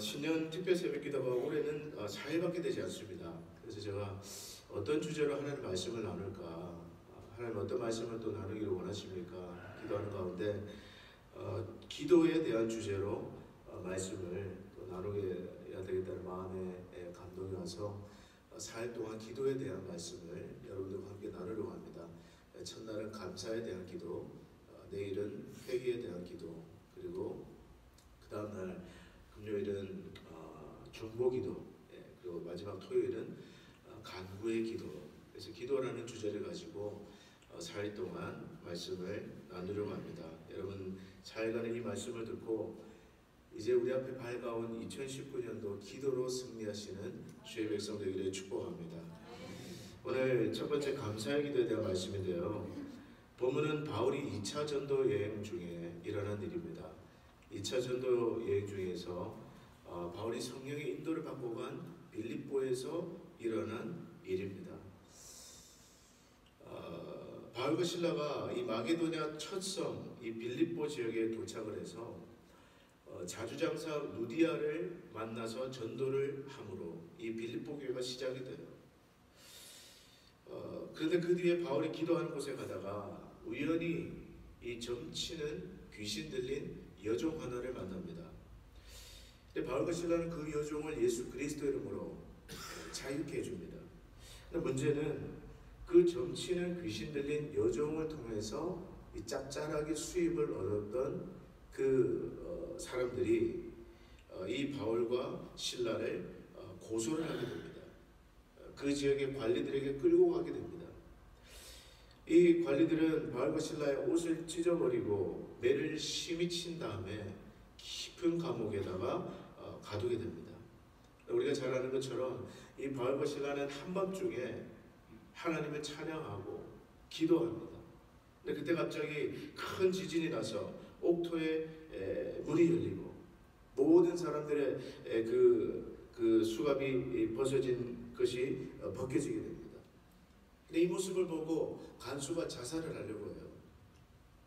신년 특별 새벽 기도가 올해는 4일밖에 되지 않습니다. 그래서 제가 어떤 주제로 하나님 말씀을 나눌까, 하나님 어떤 말씀을 또 나누기를 원하십니까 기도하는 가운데 기도에 대한 주제로 말씀을 또 나누어야 되겠다는 마음에 감동이 와서 4일 동안 기도에 대한 말씀을 여러분들과 함께 나누려고 합니다. 첫날은 감사에 대한 기도, 내일은 회개에 대한 기도, 그리고 그 다음날 금요일은 중보기도, 그리고 마지막 토요일은 간구의 기도. 그래서 기도라는 주제를 가지고 4일 동안 말씀을 나누려고 합니다. 여러분 4일간의 이 말씀을 듣고 이제 우리 앞에 밝아온 2019년도 기도로 승리하시는 주의 백성 되기를 축복합니다. 오늘 첫 번째 감사의 기도에 대한 말씀인데요. 본문은 바울이 2차 전도 여행 중에 일어난 일입니다. 2차 전도 여행 중에서 바울이 성령의 인도를 받고 간 빌립보에서 일어난 일입니다. 바울과 실라가 이 마게도냐 첫 성 이 빌립보 지역에 도착을 해서 자주장사 루디아를 만나서 전도를 함으로 이 빌립보 교회가 시작이 돼요. 그런데 그 뒤에 바울이 기도하는 곳에 가다가 우연히 이 점치는 귀신 들린 여종 하나를 만납니다. 근데 바울과 실라는 그 여종을 예수 그리스도 이름으로 자유케 해줍니다. 근데 문제는 그 점치는 귀신 들린 여종을 통해서 이 짭짤하게 수입을 얻었던 그 사람들이 이 바울과 실라를 고소를 하게 됩니다. 그 지역의 관리들에게 끌고 가게 됩니다. 이 관리들은 바울과 실라의 옷을 찢어버리고 매를 심히 친 다음에 깊은 감옥에다가 가두게 됩니다. 우리가 잘 아는 것처럼 이 바울과 실라는 한밤중에 하나님을 찬양하고 기도합니다. 근데 그때 갑자기 큰 지진이 나서 옥토에 물이 열리고 모든 사람들의 그 수갑이 벗어진 것이 벗겨지게 됩니다. 근데 이 모습을 보고 간수가 자살을 하려고 해요.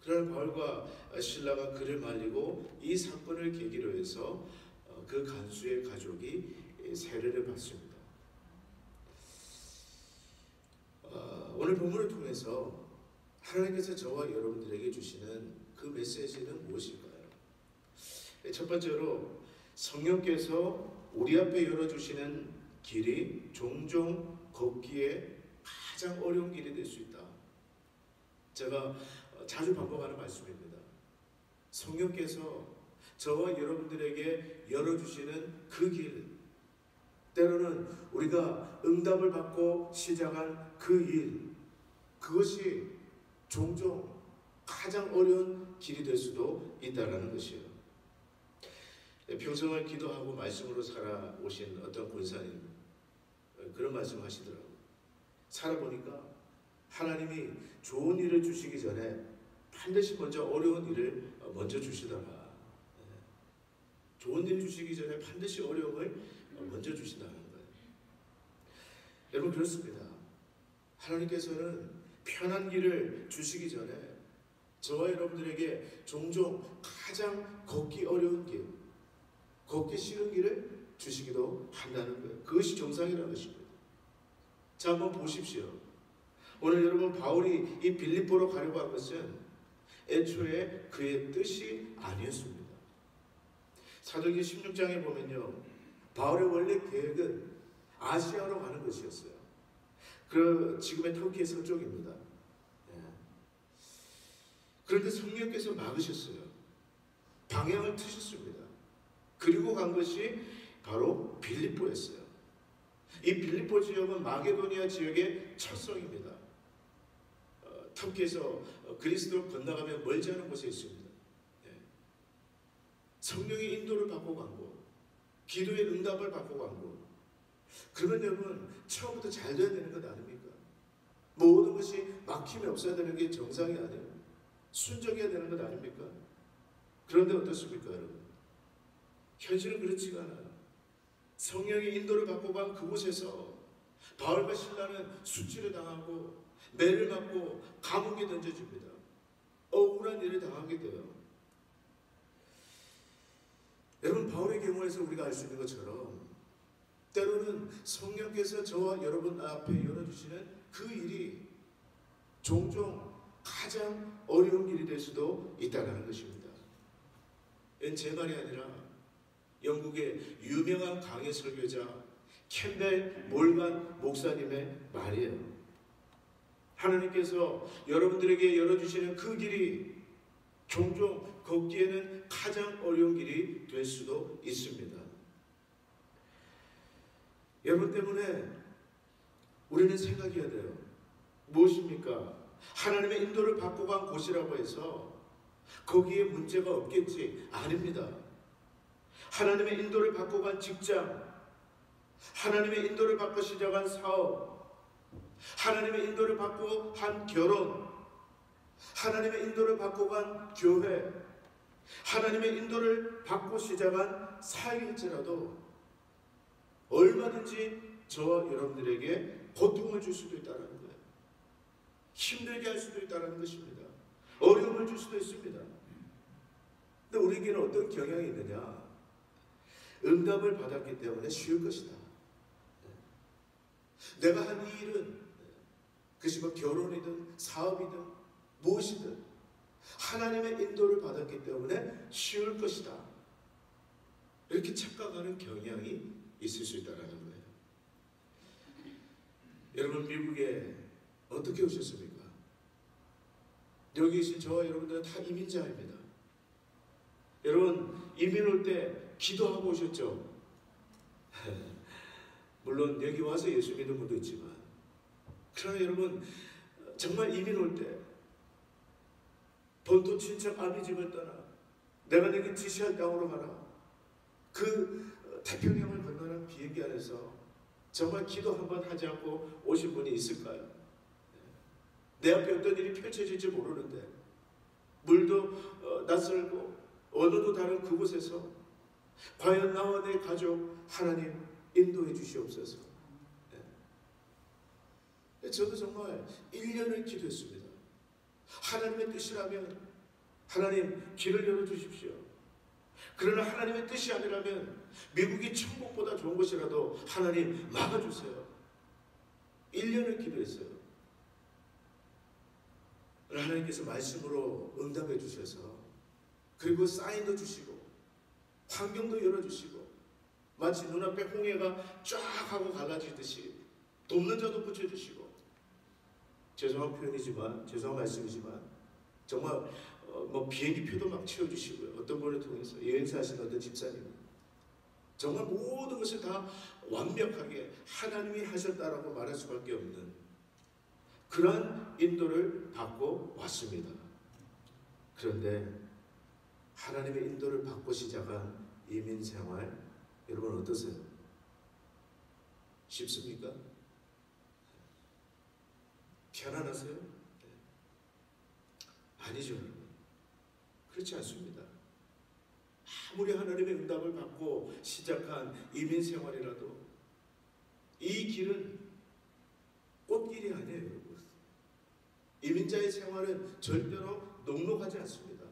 그러나 바울과 실라가 그를 말리고 이 사건을 계기로 해서 그 간수의 가족이 세례를 받습니다. 오늘 본문을 통해서 하나님께서 저와 여러분들에게 주시는 그 메시지는 무엇일까요? 첫 번째로 성령께서 우리 앞에 열어주시는 길이 종종 걷기에 가장 어려운 길이 될 수 있다. 제가 자주 반복하는 말씀입니다. 성령께서 저와 여러분들에게 열어주시는 그 길, 때로는 우리가 응답을 받고 시작한 그 일, 그것이 종종 가장 어려운 길이 될 수도 있다는 것이에요. 평생을 기도하고 말씀으로 살아오신 어떤 권사님 그런 말씀 하시더라고요. 살아보니까 하나님이 좋은 일을 주시기 전에 반드시 먼저 어려운 일을 먼저 주시더라. 좋은 일 주시기 전에 반드시 어려움을 먼저 주신다는 거예요. 여러분 그렇습니다. 하나님께서는 편한 길을 주시기 전에 저와 여러분들에게 종종 가장 걷기 어려운 길, 걷기 싫은 길을 주시기도 한다는 거예요. 그것이 정상이라는 것입니다. 자, 한번 보십시오. 오늘 여러분 바울이 이 빌립보로 가려고 한 것은 애초에 그의 뜻이 아니었습니다. 사도행전 16장에 보면요, 바울의 원래 계획은 아시아로 가는 것이었어요. 지금의 터키의 서쪽입니다. 그런데 성령께서 막으셨어요. 방향을 트셨습니다. 그리고 간 것이 바로 빌립보였어요. 이 빌립보 지역은 마게도니아 지역의 첫 성입니다. 터키에서 그리스도를 건너가면 멀지 않은 곳에 있습니다. 성령의 인도를 받고 간 곳, 기도의 응답을 받고 간 곳. 그러면 여러분 처음부터 잘 돼야 되는 것 아닙니까? 모든 것이 막힘이 없어야 되는 게 정상이 아니에요. 순적해야 되는 것 아닙니까? 그런데 어떻습니까 여러분? 현실은 그렇지가 않아요. 성령의 인도를 받고 간 그곳에서 바울과 실라는 수치를 당하고 매를 맞고 감옥에 던져집니다. 억울한 일을 당하게 돼요. 여러분, 바울의 경우에서 우리가 알 수 있는 것처럼 때로는 성령께서 저와 여러분 앞에 열어주시는 그 일이 종종 가장 어려운 일이 될 수도 있다는 것입니다. 이건 제 말이 아니라 영국의 유명한 강해 설교자 캠벨 몰간 목사님의 말이에요. 하나님께서 여러분들에게 열어주시는 그 길이 종종 걷기에는 가장 어려운 길이 될 수도 있습니다. 여러분 때문에 우리는 생각해야 돼요. 무엇입니까? 하나님의 인도를 받고 간 곳이라고 해서 거기에 문제가 없겠지? 아닙니다. 하나님의 인도를 받고 간 직장, 하나님의 인도를 받고 시작한 사업, 하나님의 인도를 받고 한 결혼, 하나님의 인도를 받고 간 교회, 하나님의 인도를 받고 시작한 사역일지라도 얼마든지 저와 여러분들에게 고통을 줄 수도 있다는 거예요. 힘들게 할 수도 있다는 것입니다. 어려움을 줄 수도 있습니다. 근데 우리에게는 어떤 경향이 있느냐? 응답을 받았기 때문에 쉬울 것이다. 내가 한 이 일은 그것이 뭐 결혼이든 사업이든 무엇이든 하나님의 인도를 받았기 때문에 쉬울 것이다. 이렇게 착각하는 경향이 있을 수 있다는 거예요. 여러분, 미국에 어떻게 오셨습니까? 여기 계신 저와 여러분들은 다 이민자입니다. 여러분, 이민 올 때 기도하고 오셨죠? 물론 여기 와서 예수 믿는 분도 있지만, 그러나 여러분, 정말 이민 올 때 본토 친척 아비 집을 떠나 내가 내게 지시할 땅으로 가라, 그 태평양을 건너는 비행기 안에서 정말 기도 한번 하지 않고 오신 분이 있을까요? 내 앞에 어떤 일이 펼쳐질지 모르는데 물도 낯설고 언어도 다른 그곳에서 과연 나와 내 가족 하나님 인도해 주시옵소서. 저도 정말 1년을 기도했습니다. 하나님의 뜻이라면 하나님 길을 열어주십시오. 그러나 하나님의 뜻이 아니라면 미국이 천국보다 좋은 것이라도 하나님 막아주세요. 1년을 기도했어요. 하나님께서 말씀으로 응답해 주셔서, 그리고 사인도 주시고 환경도 열어주시고 마치 눈앞에 홍해가 쫙 하고 갈라지듯이 돕는 자도 붙여주시고, 죄송한 표현이지만, 죄송한 말씀이지만 정말 뭐 비행기표도 막 채워주시고요. 어떤 분을 통해서 여행사 하시는 어떤 집사님, 정말 모든 것을 다 완벽하게 하나님이 하셨다라고 말할 수밖에 없는 그러한 인도를 받고 왔습니다. 그런데 하나님의 인도를 받고 시작한 이민 생활, 여러분 어떠세요? 쉽습니까? 편안하세요? 아니죠, 여러분. 그렇지 않습니다. 아무리 하나님의 응답을 받고 시작한 이민 생활이라도 이 길은 꽃길이 아니에요, 여러분. 이민자의 생활은 절대로 녹록하지 않습니다.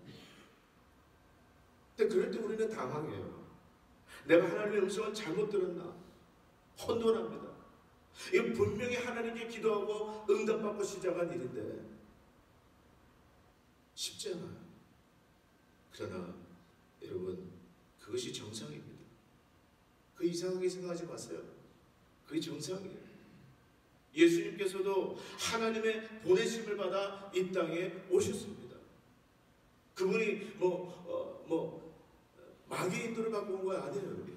근데 그럴 때 우리는 당황해요. 내가 하나님의 음성을 잘못 들었나? 혼돈합니다. 이거 분명히 하나님께 기도하고 응답받고 시작한 일인데 쉽지 않아요. 그러나 여러분, 그것이 정상입니다. 그 이상하게 생각하지 마세요. 그게 정상이에요. 예수님께서도 하나님의 보내심을 받아 이 땅에 오셨습니다. 그분이 마귀의 인도를 받고 온 거 아니에요, 여러분.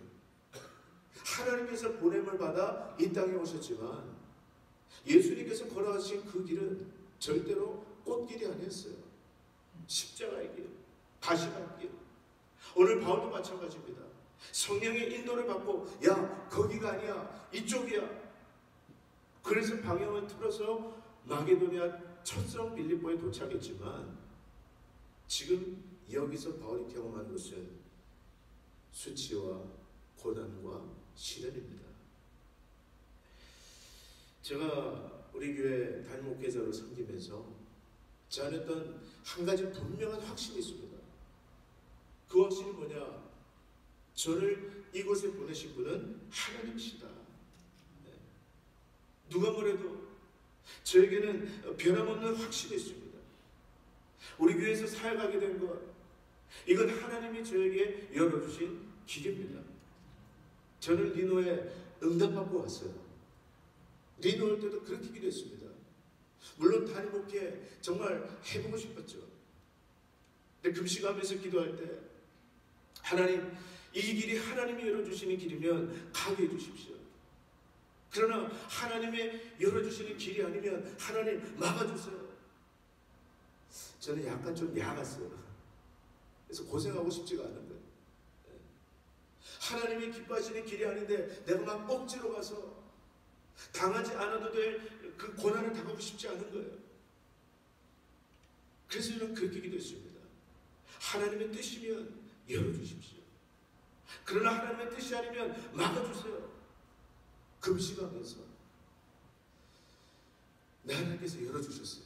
하나님께서 보냄을 받아 이 땅에 오셨지만 예수님께서 걸어가신 그 길은 절대로 꽃길이 아니었어요. 십자가의 길, 가시밭 길. 오늘 바울도 마찬가지입니다. 성령의 인도를 받고, 야, 거기가 아니야, 이쪽이야. 그래서 방향을 틀어서 마게도니아 첫성 빌립보에 도착했지만 지금 여기서 바울이 경험한 것은 수치와 고난과 시련입니다. 제가 우리 교회 담임 목회자로 섬기면서 저는 어떤 한 가지 분명한 확신이 있습니다. 그 확신이 뭐냐? 저를 이곳에 보내신 분은 하나님이시다. 누가 뭐래도 저에게는 변함없는 확신이 있습니다. 우리 교회에서 살아가게 된 것, 이건 하나님이 저에게 열어주신 길입니다. 저는 리노에 응답받고 왔어요. 리노 올 때도 그렇게 기도했습니다. 물론 단임 목회 정말 해보고 싶었죠. 근데 금식하면서 기도할 때 하나님, 이 길이 하나님이 열어주시는 길이면 가게 해주십시오. 그러나 하나님의 열어주시는 길이 아니면 하나님 막아주세요. 저는 약간 좀 야갔어요. 그래서 고생하고 싶지가 않은 거예요. 하나님이 기뻐하시는 길이 아닌데 내가 막 억지로 가서 당하지 않아도 될 그 고난을 당하고 싶지 않은 거예요. 그래서 저는 그렇게 기도했습니다. 하나님의 뜻이면 열어주십시오. 그러나 하나님의 뜻이 아니면 막아주세요. 금식하면서 하나님께서 열어주셨어요.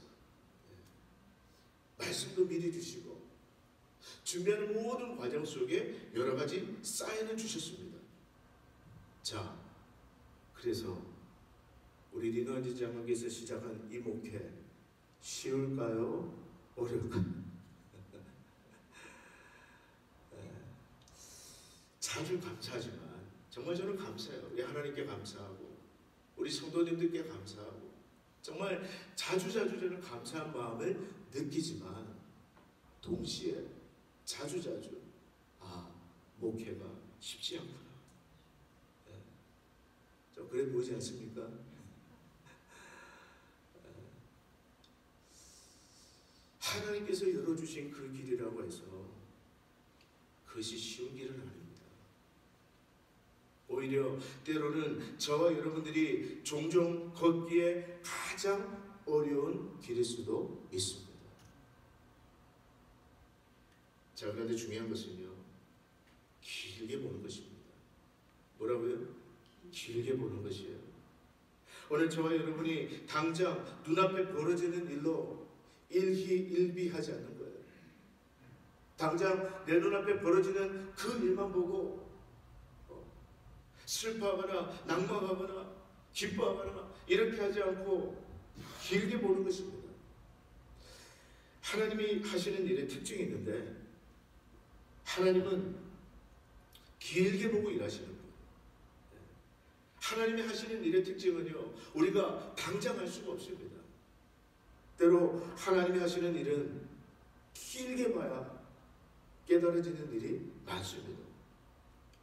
말씀도 미리 주시고 준비하는 모든 과정 속에 여러 가지 사인을 주셨습니다. 자, 그래서 우리 리노한지 장학에서 시작한 이 목회 쉬울까요? 어려울까요? 자주 감사하지만 정말 저는 감사해요. 우리 하나님께 감사하고 우리 성도님들께 감사하고 정말 자주 저는 감사한 마음을 느끼지만 동시에 자주 목회가 쉽지 않구나. 좀 그래 보이지 않습니까? 하나님께서 열어주신 그 길이라고 해서 그것이 쉬운 길은 아닙니다. 오히려 때로는 저와 여러분들이 종종 걷기에 가장 어려운 길일 수도 있습니다. 자, 그런데 중요한 것은요, 길게 보는 것입니다. 뭐라고요? 길게 보는 것이에요. 오늘 저와 여러분이 당장 눈앞에 벌어지는 일로 일희일비하지 않는 거예요. 당장 내 눈앞에 벌어지는 그 일만 보고 슬퍼하거나 낙망하거나 기뻐하거나 이렇게 하지 않고 길게 보는 것입니다. 하나님이 하시는 일에 특징이 있는데 하나님은 길게 보고 일하시는 거예요. 하나님이 하시는 일의 특징은요, 우리가 당장 할 수가 없습니다. 때로 하나님이 하시는 일은 길게 봐야 깨달아지는 일이 많습니다.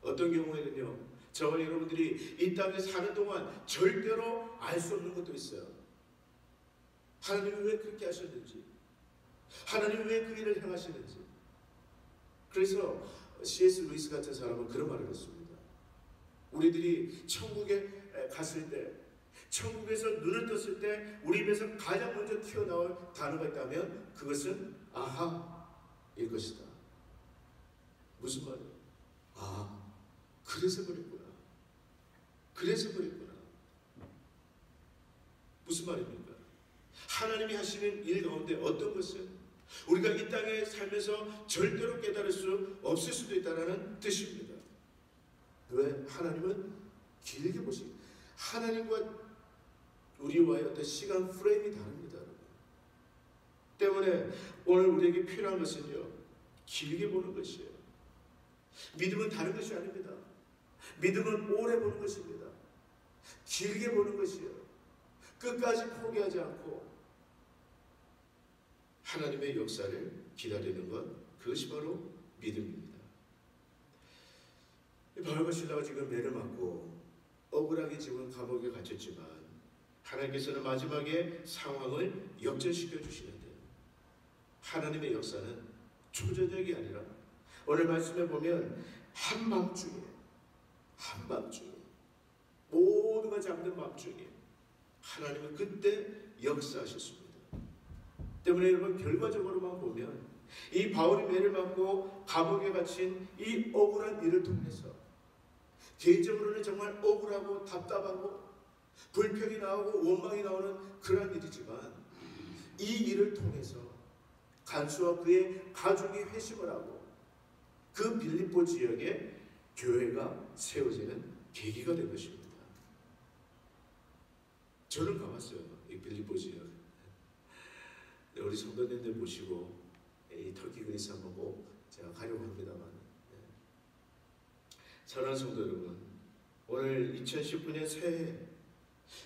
어떤 경우에는요, 저와 여러분들이 이 땅에 사는 동안 절대로 알 수 없는 것도 있어요. 하나님이 왜 그렇게 하셨는지, 하나님이 왜 그 일을 행하시는지. 그래서 C.S. 루이스 같은 사람은 그런 말을 했습니다. 우리들이 천국에 갔을 때, 천국에서 눈을 떴을 때 우리 입에서 가장 먼저 튀어나올 단어가 있다면 그것은 아하일 것이다. 무슨 말이에요? 아, 그래서 그랬구나. 그래서 그랬구나. 무슨 말입니까? 하나님이 하시는 일 가운데 어떤 것은 우리가 이 땅에 살면서 절대로 깨달을 수 없을 수도 있다는 뜻입니다. 왜? 하나님은 길게 보시고 하나님과 우리와의 어떤 시간 프레임이 다릅니다. 때문에 오늘 우리에게 필요한 것은요, 길게 보는 것이에요. 믿음은 다른 것이 아닙니다. 믿음은 오래 보는 것입니다. 길게 보는 것이에요. 끝까지 포기하지 않고 하나님의 역사를 기다리는 것, 그것이 바로 믿음입니다. 바울과 실라가 지금 매를 맞고 억울하게 지금 감옥에 갇혔지만 하나님께서는 마지막에 상황을 역전시켜 주시는데요. 하나님의 역사는 초저녁이 아니라 오늘 말씀에 보면 한밤중에 모두가 잠든 밤중에 하나님은 그때 역사하셨습니다. 때문에 여러분 결과적으로만 보면 이 바울이 매를 맞고 감옥에 갇힌 이 억울한 일을 통해서 개인적으로는 정말 억울하고 답답하고 불평이 나오고 원망이 나오는 그런 일이지만 이 일을 통해서 간수와 그의 가족이 회심을 하고 그 빌립보 지역에 교회가 세워지는 계기가 된 것입니다. 저는 가봤어요. 이 빌립보 지역. 우리 성도님들 모시고 이 터키 그리스 한번 꼭 제가 가려고 합니다만, 사랑하는 성도 여러분, 오늘 2019년 새해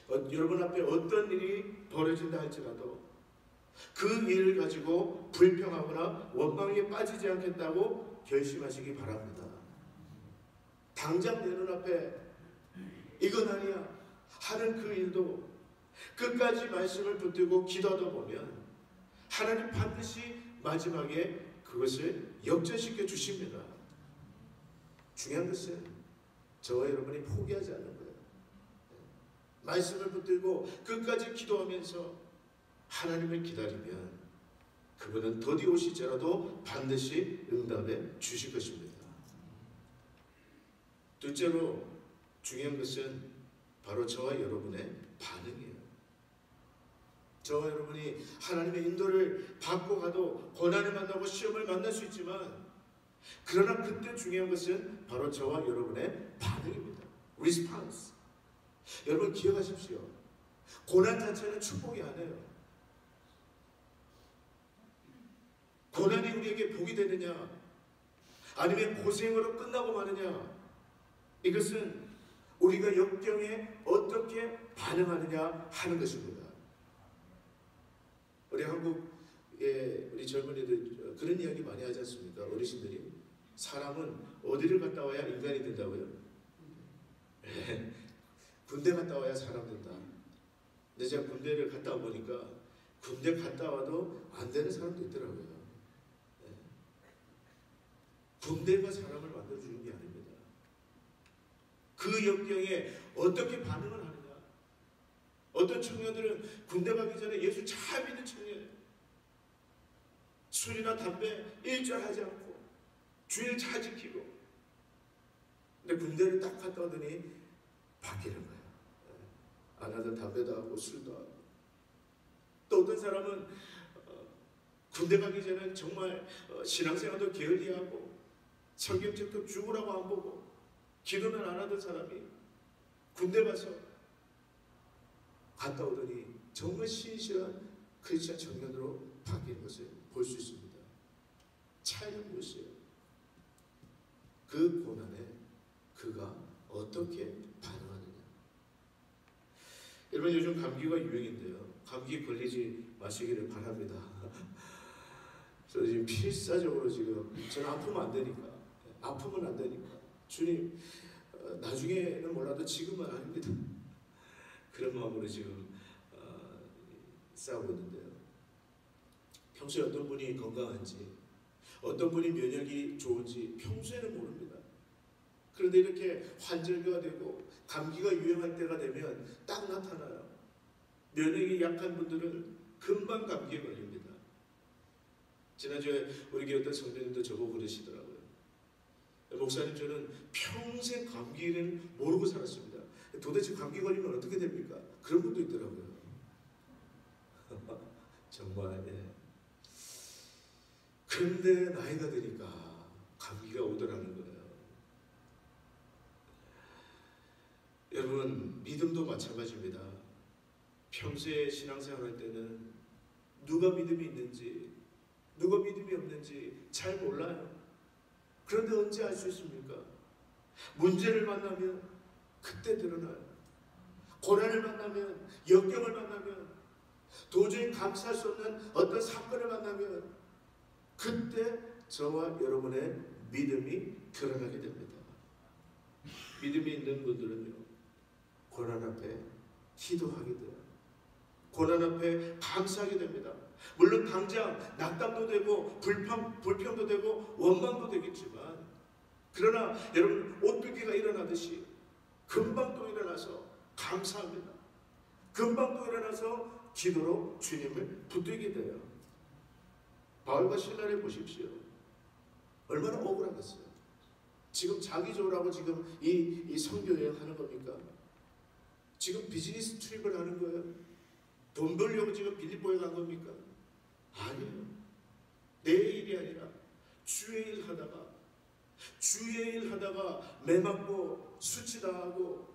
여러분 앞에 어떤 일이 벌어진다 할지라도 그 일을 가지고 불평하거나 원망에 빠지지 않겠다고 결심하시기 바랍니다. 당장 내 눈앞에 이건 아니야 하는 그 일도 끝까지 말씀을 붙들고 기도하다 보면 하나님 반드시 마지막에 그것을 역전시켜 주십니다. 중요한 것은 저와 여러분이 포기하지 않는 거예요. 말씀을 붙들고 끝까지 기도하면서 하나님을 기다리면 그분은 더디 오실지라도 반드시 응답해 주실 것입니다. 둘째로 중요한 것은 바로 저와 여러분의 반응이에요. 저와 여러분이 하나님의 인도를 받고 가도 고난을 만나고 시험을 만날 수 있지만, 그러나 그때 중요한 것은 바로 저와 여러분의 반응입니다. Response. 여러분 기억하십시오. 고난 자체는 축복이 아니에요. 고난이 우리에게 복이 되느냐, 아니면 고생으로 끝나고 마느냐, 이것은 우리가 역경에 어떻게 반응하느냐 하는 것입니다. 우리 한국의 우리 젊은이들 그런 이야기 많이 하지 않습니까? 어르신들이 사람은 어디를 갔다 와야 인간이 된다고요? 군대 갔다 와야 사람 된다. 근데 제가 군대를 갔다 와보니까 군대 갔다 와도 안 되는 사람도 있더라고요. 군대가 사람을 만들어주는 게 아닙니다. 그 역경에 어떻게 반응을 하느냐. 어떤 청년들은 군대 가기 전에 예수 잘 믿는 청년이에요. 술이나 담배 일절하지 않고 주일 잘 지키고, 근데 군대를 딱 갔다 오더니 바뀌는 거예요. 안 하던 담배도 하고 술도 하고. 또 어떤 사람은 군대 가기 전에 정말 신앙생활도 게을리하고 성경책도 죽으라고 안 보고 기도는 안 하던 사람이 군대 가서 갔다 오더니 정말 신실한 크리스천 청년으로 바뀌는 것을 볼 수 있습니다. 차이는 무엇이에요? 그 고난에 그가 어떻게 반응하느냐. 여러분 요즘 감기가 유행인데요. 감기 걸리지 마시기를 바랍니다. 저 지금 필사적으로 지금 저는 아프면 안 되니까, 아프면 안 되니까 주님 나중에는 몰라도 지금은 아닙니다. 그런 마음으로 지금 싸우고 있는데요. 평소에 어떤 분이 건강한지, 어떤 분이 면역이 좋은지 평소에는 모릅니다. 그런데 이렇게 환절기가 되고 감기가 유행할 때가 되면 딱 나타나요. 면역이 약한 분들은 금방 감기에 걸립니다. 지난주에 우리 교회 어떤 성도님도 저보고 그러시더라고요. 목사님, 저는 평생 감기는 모르고 살았습니다. 도대체 감기 걸리면 어떻게 됩니까? 그런 분도 있더라고요. 정말. 그런데 나이가 드니까 감기가 오더라는 거예요. 여러분 믿음도 마찬가지입니다. 평소에 신앙생활 할 때는 누가 믿음이 있는지 누가 믿음이 없는지 잘 몰라요. 그런데 언제 알 수 있습니까? 문제를 만나면 그때 드러나요. 고난을 만나면, 역경을 만나면, 도저히 감수할 수 없는 어떤 사건을 만나면 그때 저와 여러분의 믿음이 드러나게 됩니다. 믿음이 있는 분들은요, 고난 앞에 기도하게 돼요. 고난 앞에 감사하게 됩니다. 물론 당장 낙담도 되고 불평도 되고 원망도 되겠지만, 그러나 여러분 오뚜기가 일어나듯이 금방 또 일어나서 감사합니다. 금방 또 일어나서 기도로 주님을 붙들게 돼요. 바울과 실라를 보십시오. 얼마나 억울하겠어요. 지금 자기 좋으라고 지금 이 선교여행 하는 겁니까? 지금 비즈니스 트립을 하는 거예요? 돈 벌려고 지금 빌립보에 간 겁니까? 아니에요. 내 일이 아니라 주의 일 하다가 주의 일 하다가 매맞고 수치당하고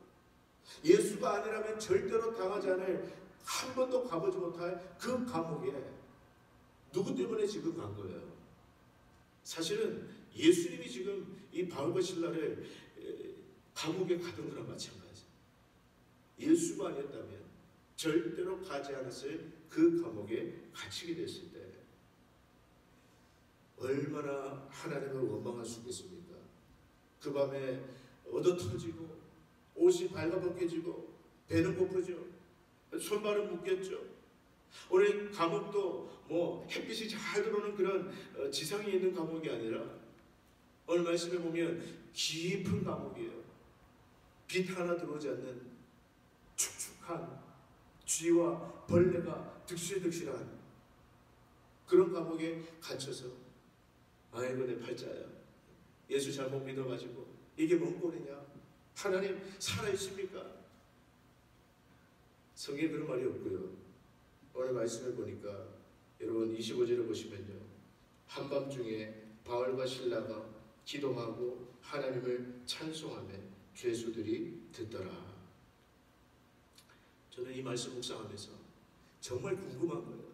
예수가 아니라면 절대로 당하지 않을 한 번도 가보지 못할 그 감옥에 누구 때문에 지금 간 거예요? 사실은 예수님이 지금 이 바울과 실라를 감옥에 가둔 거랑 마찬가지예요. 예수가 아니었다면 절대로 가지 않았을 그 감옥에 갇히게 됐을 때 얼마나 하나님을 원망할 수 있겠습니까? 그 밤에 얻어 터지고 옷이 발가벗겨지고 배는 고프죠. 손발은 묶였죠. 오늘 감옥도 뭐 햇빛이 잘 들어오는 그런 지상에 있는 감옥이 아니라 오늘 말씀에 보면 깊은 감옥이에요. 빛 하나 들어오지 않는 축축한 쥐와 벌레가 득실득실한 그런 감옥에 갇혀서 아이고 내 팔자야. 예수 잘못 믿어가지고 이게 뭔 꼴이냐. 하나님 살아있습니까? 성경에 그런 말이 없고요. 오늘 말씀을 보니까 여러분 25절을 보시면요. 한밤중에 바울과 실라가 기도하고 하나님을 찬송하며 죄수들이 듣더라. 저는 이 말씀 묵상하면서 정말 궁금한 거예요.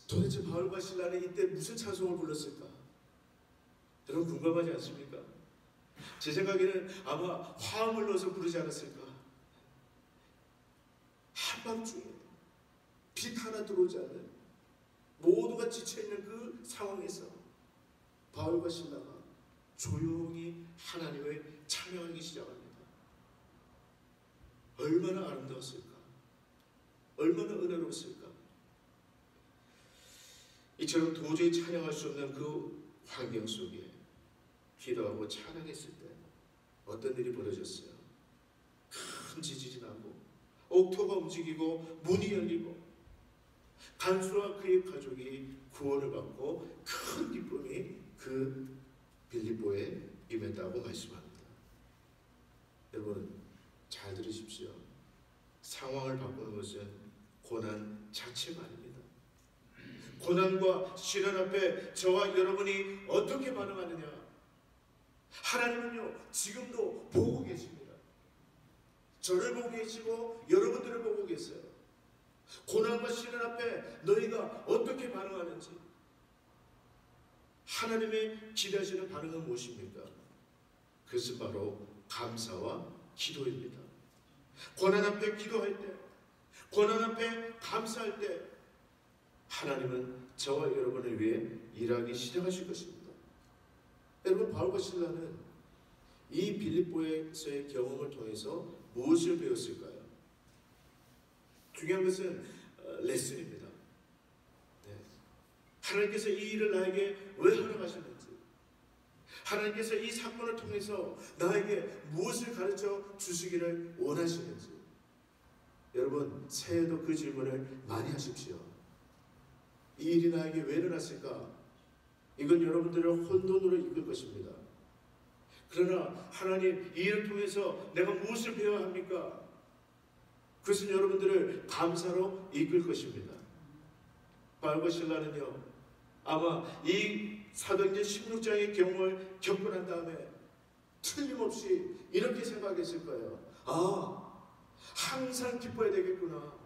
도대체 바울과 실라는 이때 무슨 찬송을 불렀을까? 여러분 궁금하지 않습니까? 제 생각에는 아마 화음을 넣어서 부르지 않았을까? 한밤중에 빛 하나 들어오지 않는 모두가 지쳐있는 그 상황에서 바울과 실라가 조용히 하나님을 찬양하기 시작합니다. 얼마나 아름다웠을까? 얼마나 은혜로웠을까? 이처럼 도저히 찬양할 수 없는 그 환경 속에 기도하고 찬양했을 때 어떤 일이 벌어졌어요? 큰 지진이 나고 옥토가 움직이고 문이 열리고 간수와 그의 가족이 구원을 받고 큰 기쁨이 그 빌립보에 임했다고 말씀합니다. 여러분 잘 들으십시오. 상황을 바꾸는 것은 고난 자체가 아닙니다. 고난과 시련 앞에 저와 여러분이 어떻게 반응하느냐. 하나님은요 지금도 보고 계십니다. 저를 보고 계시고 여러분들을 보고 계세요. 고난과 시련 앞에 너희가 어떻게 반응하는지. 하나님의 기대하시는 반응은 무엇입니까? 그것은 바로 감사와 기도입니다. 고난 앞에 기도할 때, 고난 앞에 감사할 때 하나님은 저와 여러분을 위해 일하기 시작하실 것입니다. 여러분 바울과 실라는 이 빌립보에서의 경험을 통해서 무엇을 배웠을까요? 중요한 것은 레슨입니다. 네. 하나님께서 이 일을 나에게 왜 허락하셨는지, 하나님께서 이 사건을 통해서 나에게 무엇을 가르쳐 주시기를 원하시는지. 여러분 새해에도 그 질문을 많이 하십시오. 이 일이 나에게 왜 일어났을까? 이건 여러분들을 혼돈으로 이끌 것입니다. 그러나 하나님 이 일을 통해서 내가 무엇을 배워야 합니까? 그것은 여러분들을 감사로 이끌 것입니다. 바울과 실라는요 아마 이 사도행전 16장의 경험을 겪고 난 다음에 틀림없이 이렇게 생각했을 거예요. 아, 항상 기뻐야 되겠구나.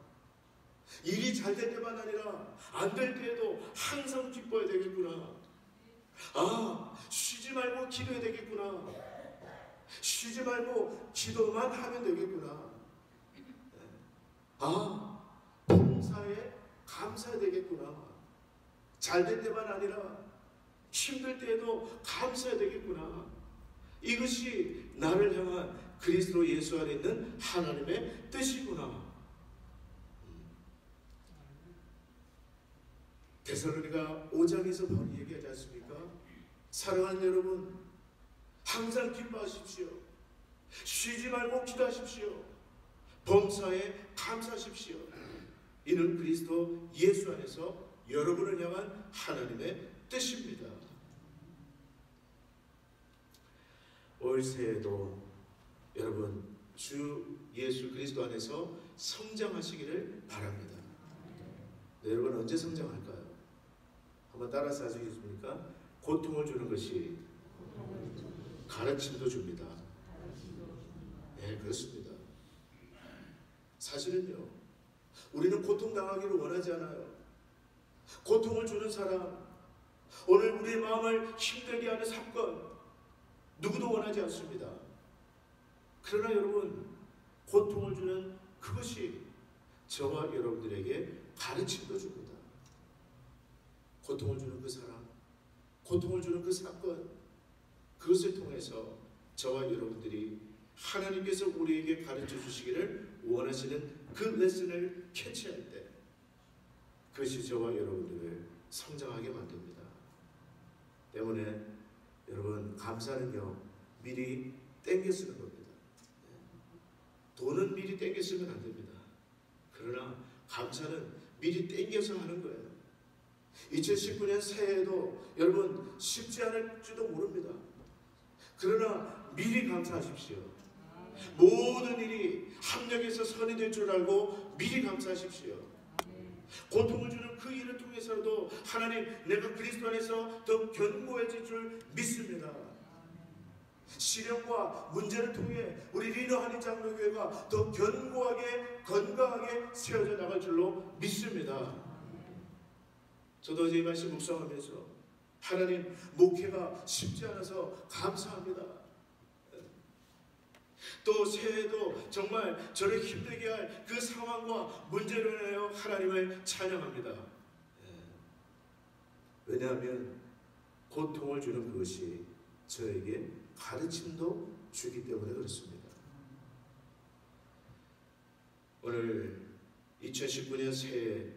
일이 잘 될 때만 아니라 안 될 때에도 항상 기뻐야 되겠구나. 아, 쉬지 말고 기도해야 되겠구나. 쉬지 말고 기도만 하면 되겠구나. 아, 봉사에 감사해야 되겠구나. 잘 될 때만 아니라 힘들 때에도 감사해야 되겠구나. 이것이 나를 향한 그리스도 예수 안에 있는 하나님의 뜻이구나. 데살로니가 5장에서 바로 얘기하지 않습니까? 사랑하는 여러분, 항상 기뻐하십시오. 쉬지 말고 기도하십시오. 범사에 감사하십시오. 이는 그리스도 예수 안에서 여러분을 향한 하나님의 뜻입니다. 올 새해도 여러분 주 예수 그리스도 안에서 성장하시기를 바랍니다. 네, 여러분 언제 성장할까요? 한번 따라서 하시겠습니까? 고통을 주는 것이 가르침도 줍니다. 네, 그렇습니다. 사실은요, 우리는 고통당하기를 원하지 않아요. 고통을 주는 사람, 오늘 우리의 마음을 힘들게 하는 사건, 누구도 원하지 않습니다. 그러나 여러분, 고통을 주는 그것이 저와 여러분들에게 가르침도 줍니다. 고통을 주는 그 사람, 고통을 주는 그 사건, 그것을 통해서 저와 여러분들이 하나님께서 우리에게 가르쳐 주시기를 원하시는 그 레슨을 캐치할 때, 그것이 저와 여러분들을 성장하게 만듭니다. 때문에 여러분, 감사는요, 미리 땡겨 쓰는 겁니다. 돈은 미리 땡겨 쓰면 안 됩니다. 그러나 감사는 미리 땡겨서 하는 거예요. 2019년 새해에도 여러분 쉽지 않을지도 모릅니다. 그러나 미리 감사하십시오. 모든 일이 합력해서 선이 될 줄 알고 미리 감사하십시오. 고통을 주는 그 일을 통해서도 하나님, 내가 그리스도 안에서 더 견고해질 줄 믿습니다. 시련과 문제를 통해 우리 리더 한인 장로교회가 더 견고하게 건강하게 세워져 나갈 줄로 믿습니다. 저도 이 말씀 묵상하면서 하나님, 목회가 쉽지 않아서 감사합니다. 또 새해에도 정말 저를 힘들게 할 그 상황과 문제로 인하여 하나님을 찬양합니다. 왜냐하면 고통을 주는 그것이 저에게 가르침도 주기 때문에 그렇습니다. 오늘 2019년 새해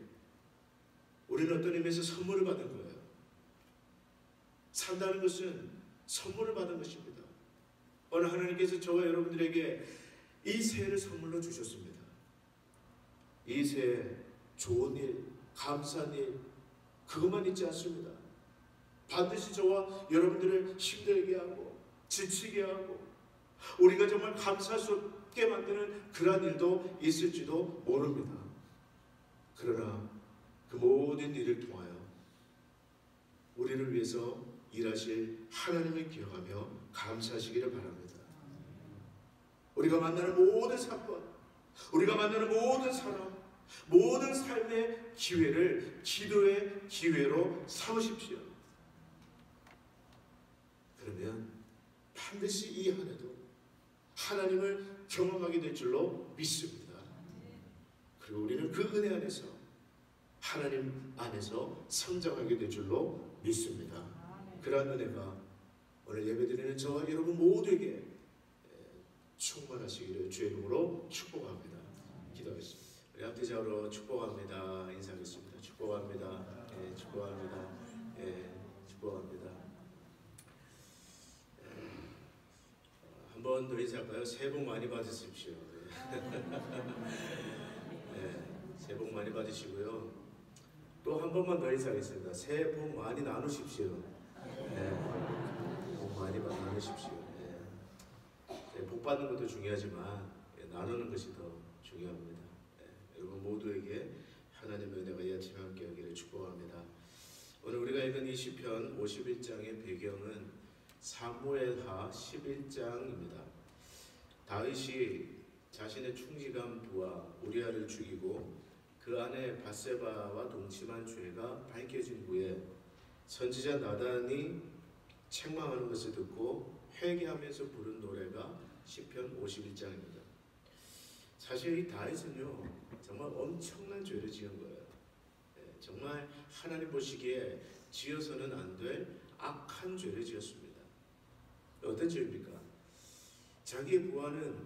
우리는 어떤 의미에서 선물을 받은 거예요. 산다는 것은 선물을 받은 것입니다. 오늘 하나님께서 저와 여러분들에게 이 새해를 선물로 주셨습니다. 이 새해 좋은 일, 감사한 일, 그것만 있지 않습니다. 반드시 저와 여러분들을 힘들게 하고 지치게 하고 우리가 정말 감사할 수 없게 만드는 그러한 일도 있을지도 모릅니다. 그러나 그 모든 일을 통하여 우리를 위해서 일하실 하나님을 기억하며 감사하시기를 바랍니다. 우리가 만나는 모든 사건, 우리가 만나는 모든 사람, 모든 삶의 기회를 기도의 기회로 삼으십시오. 그러면 반드시 이 한 해도 하나님을 경험하게 될 줄로 믿습니다. 그리고 우리는 그 은혜 안에서 하나님 안에서 성장하게 될 줄로 믿습니다. 그러한 은혜가 오늘 예배드리는 저와 여러분 모두에게 충만하시기를 주의 이름으로 축복합니다. 기도하겠습니다. 우리 함께자로 축복합니다. 인사하겠습니다. 축복합니다. 예, 축복합니다. 예, 축복합니다. 한 번 더 인사할까요? 새해 복 많이 받으십시오. 예, 새해 복 많이 받으시고요. 또 한 번만 더 인사하겠습니다. 새해 복 많이 나누십시오. 예, 복 많이 나누십시오. 복 받는 것도 중요하지만 나누는 것이 더 중요합니다. 여러분 모두에게 하나님의 은혜가 이 아침에 함께하기를 축복합니다. 오늘 우리가 읽은 이 시편 51장의 배경은 사무엘하 11장입니다. 다윗이 자신의 충직한 부하 우리아를 죽이고 그 아내 밧세바와 동침한 죄가 밝혀진 후에 선지자 나단이 책망하는 것을 듣고 회개하면서 부른 노래가 시편 51장입니다. 사실 이 다윗은요, 정말 엄청난 죄를 지은 거예요. 정말 하나님 보시기에 지어서는 안 될 악한 죄를 지었습니다. 어떤 죄입니까? 자기의 부하는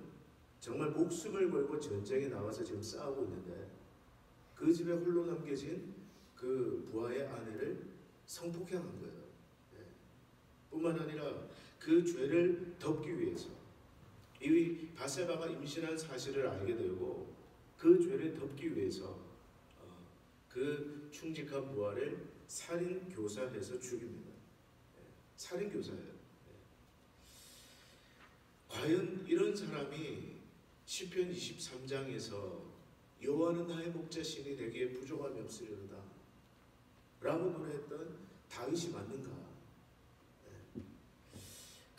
정말 목숨을 걸고 전쟁에 나와서 지금 싸우고 있는데 그 집에 홀로 남겨진 그 부하의 아내를 성폭행한 거예요. 뿐만 아니라 그 죄를 덮기 위해서 이 밧세바가 임신한 사실을 알게 되고 그 죄를 덮기 위해서 그 충직한 부하를 살인 교사해서 죽입니다. 살인 교사예요. 과연 이런 사람이 시편 23장에서 여호와는 나의 목자시니 내게 부족함이 없으리로다 라고 노래했던 다윗이 맞는가?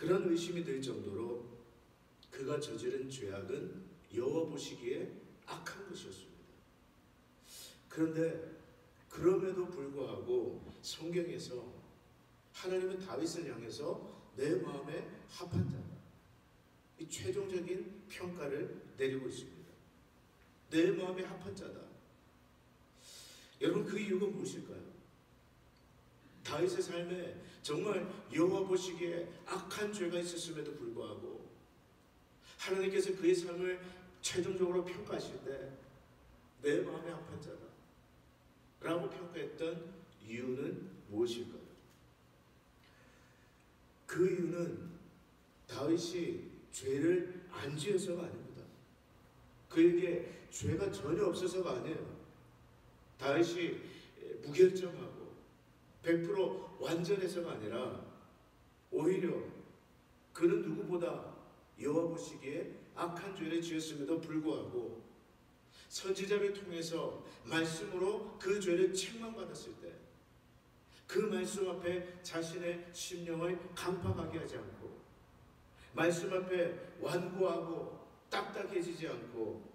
그런 의심이 들 정도로 그가 저지른 죄악은 여호와 보시기에 악한 것이었습니다. 그런데 그럼에도 불구하고 성경에서 하나님은 다윗을 향해서 내 마음에 합한 자다, 이 최종적인 평가를 내리고 있습니다. 내 마음에 합한 자다. 여러분, 그 이유가 무엇일까요? 다윗의 삶에 정말 여호와 보시기에 악한 죄가 있었음에도 불구하고 하나님께서 그의 삶을 최종적으로 평가하실 때 내 마음에 합한 자다 라고 평가했던 이유는 무엇일까요? 그 이유는 다윗이 죄를 안 지어서가 아닙니다. 그에게 죄가 전혀 없어서가 아니에요. 다윗이 무결점하고 100% 완전해서가 아니라 오히려 그는 누구보다 여호와 보시기에 악한 죄를 지었음에도 불구하고 선지자를 통해서 말씀으로 그 죄를 책망받았을 때 그 말씀 앞에 자신의 심령을 강팍하게 하지 않고 말씀 앞에 완고하고 딱딱해지지 않고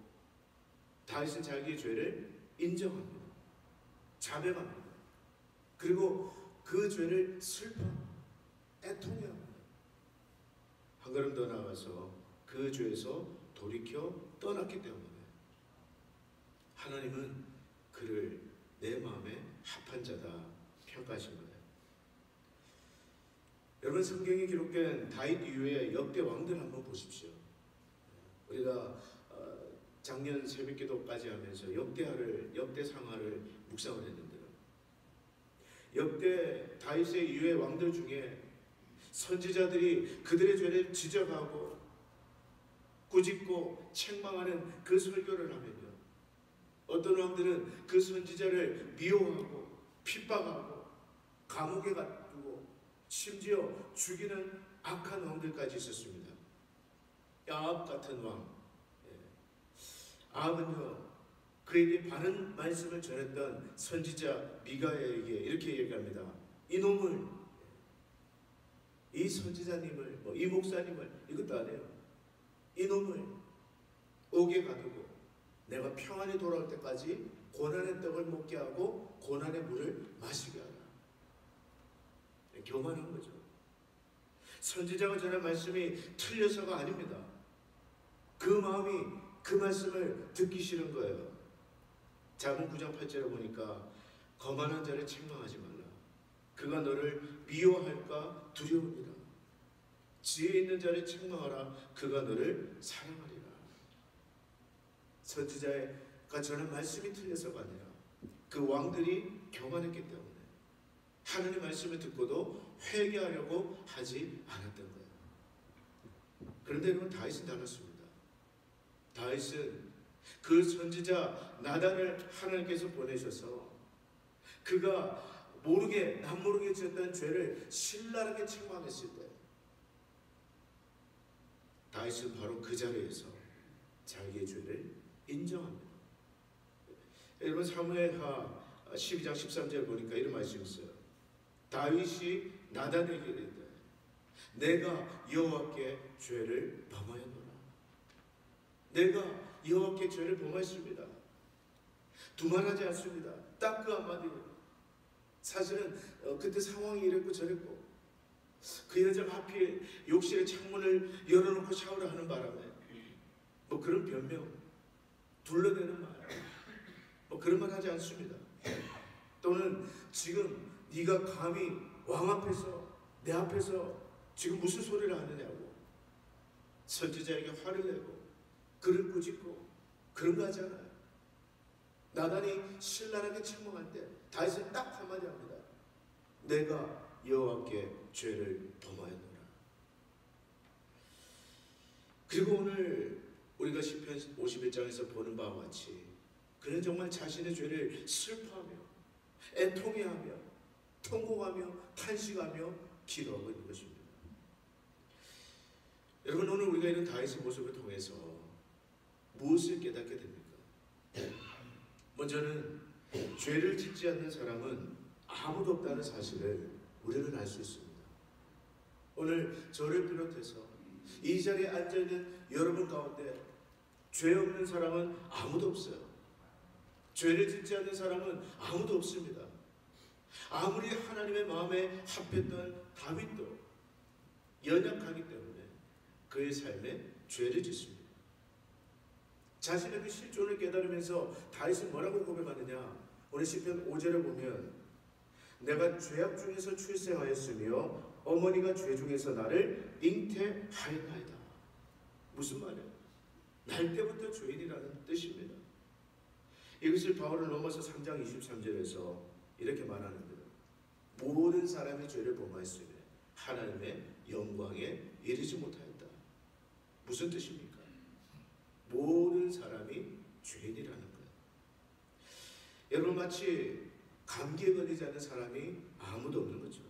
다윗은 자기의 죄를 인정합니다. 자백합니다. 그리고 그 죄를 슬퍼합니다. 애통해합니다. 한 걸음 더 나아가서 그 죄에서 돌이켜 떠났기 때문에 하나님은 그를 내 마음에 합한 자다 평가하신 거예요. 여러분, 성경에 기록된 다윗 이후의 역대 왕들 한번 보십시오. 우리가 작년 새벽기도까지 하면서 역대상하를 묵상을 했는데요. 역대 다윗의 이후의 왕들 중에 선지자들이 그들의 죄를 지적하고 꾸짖고 책망하는 그 설교를 하면요, 어떤 왕들은 그 선지자를 미워하고 핍박하고 감옥에 가두고 심지어 죽이는 악한 왕들까지 있었습니다. 아합 같은 왕, 아합은요, 그에게 바른 말씀을 전했던 선지자 미가야에게 이렇게 얘기합니다. 이놈을, 이 선지자님을, 이 목사님을, 이것도 안 해요. 이놈을 옥에 가두고 내가 평안히 돌아올 때까지 고난의 떡을 먹게 하고 고난의 물을 마시게 하라. 교만한 거죠. 선지자가 전한 말씀이 틀려서가 아닙니다. 그 마음이 그 말씀을 듣기 싫은 거예요. 잠언 9장 8절에 보니까 거만한 자를 책망하지 말라. 그가 너를 미워할까 두려움이라. 지혜 있는 자를 책망하라. 그가 너를 사랑하리라. 선지자가 전한 말씀이 틀려서가 아니라 그 왕들이 교만했기 때문에 하나님의 말씀을 듣고도 회개하려고 하지 않았던 거예요. 그런데 여러분, 다윗은 달랐습니다. 다윗은 그 선지자 나단을 하나님께서 보내셔서 그가 남모르게 지었던 죄를 신랄하게 책망했을 때 다윗은 바로 그 자리에서 자기의 죄를 인정합니다. 여러분, 사무엘하 12장 13절 보니까 이런 말씀이 있어요. 다윗이 나단에게 이르되 내가 여호와께 죄를 범하였노라. 내가 여호와께 죄를 범하였습니다. 두말하지 않습니다. 딱 그 한마디예요. 사실은 그때 상황이 이랬고 저랬고 그 여자가 하필 욕실에 창문을 열어놓고 샤워를 하는 바람에 그런 변명, 둘러대는 말, 그런 말 하지 않습니다. 또는 지금 네가 감히 왕 앞에서 내 앞에서 지금 무슨 소리를 하느냐고 선지자에게 화를 내고 그를 꾸짖고 그런 거 하지 않아요. 나단이 신랄하게 책망할 때 다윗은 딱 한마디 합니다. 내가 여호와께 죄를 범하였노라. 그리고 오늘 우리가 시편 51장에서 보는 바와 같이 그는 정말 자신의 죄를 슬퍼하며 애통해하며 통곡하며 탄식하며 기도하고 있는 것입니다. 여러분, 오늘 우리가 이런 다윗의 모습을 통해서 무엇을 깨닫게 됩니까? 먼저는 죄를 짓지 않는 사람은 아무도 없다는 사실을 우리는 알 수 있습니다. 오늘 저를 비롯해서 이 자리에 앉아있는 여러분 가운데 죄 없는 사람은 아무도 없어요. 죄를 짓지 않는 사람은 아무도 없습니다. 아무리 하나님의 마음에 합했던 다윗도 연약하기 때문에 그의 삶에 죄를 짓습니다. 자신의 그 실존을 깨달으면서 다윗은 뭐라고 고백하느냐? 오늘 시편 5절에 보면 내가 죄악 중에서 출생하였으며 어머니가 죄 중에서 나를 잉태하였나이다. 무슨 말이에요? 날 때부터 죄인이라는 뜻입니다. 이것을 바울은 로마서 3장 23절에서 이렇게 말하는데요. 모든 사람이 죄를 범하였으며 하나님의 영광에 이르지 못하였다. 무슨 뜻입니까? 모든 사람이 죄인이라는 거예요. 여러분, 마치 감기에 걸리지 않는 사람이 아무도 없는 거죠.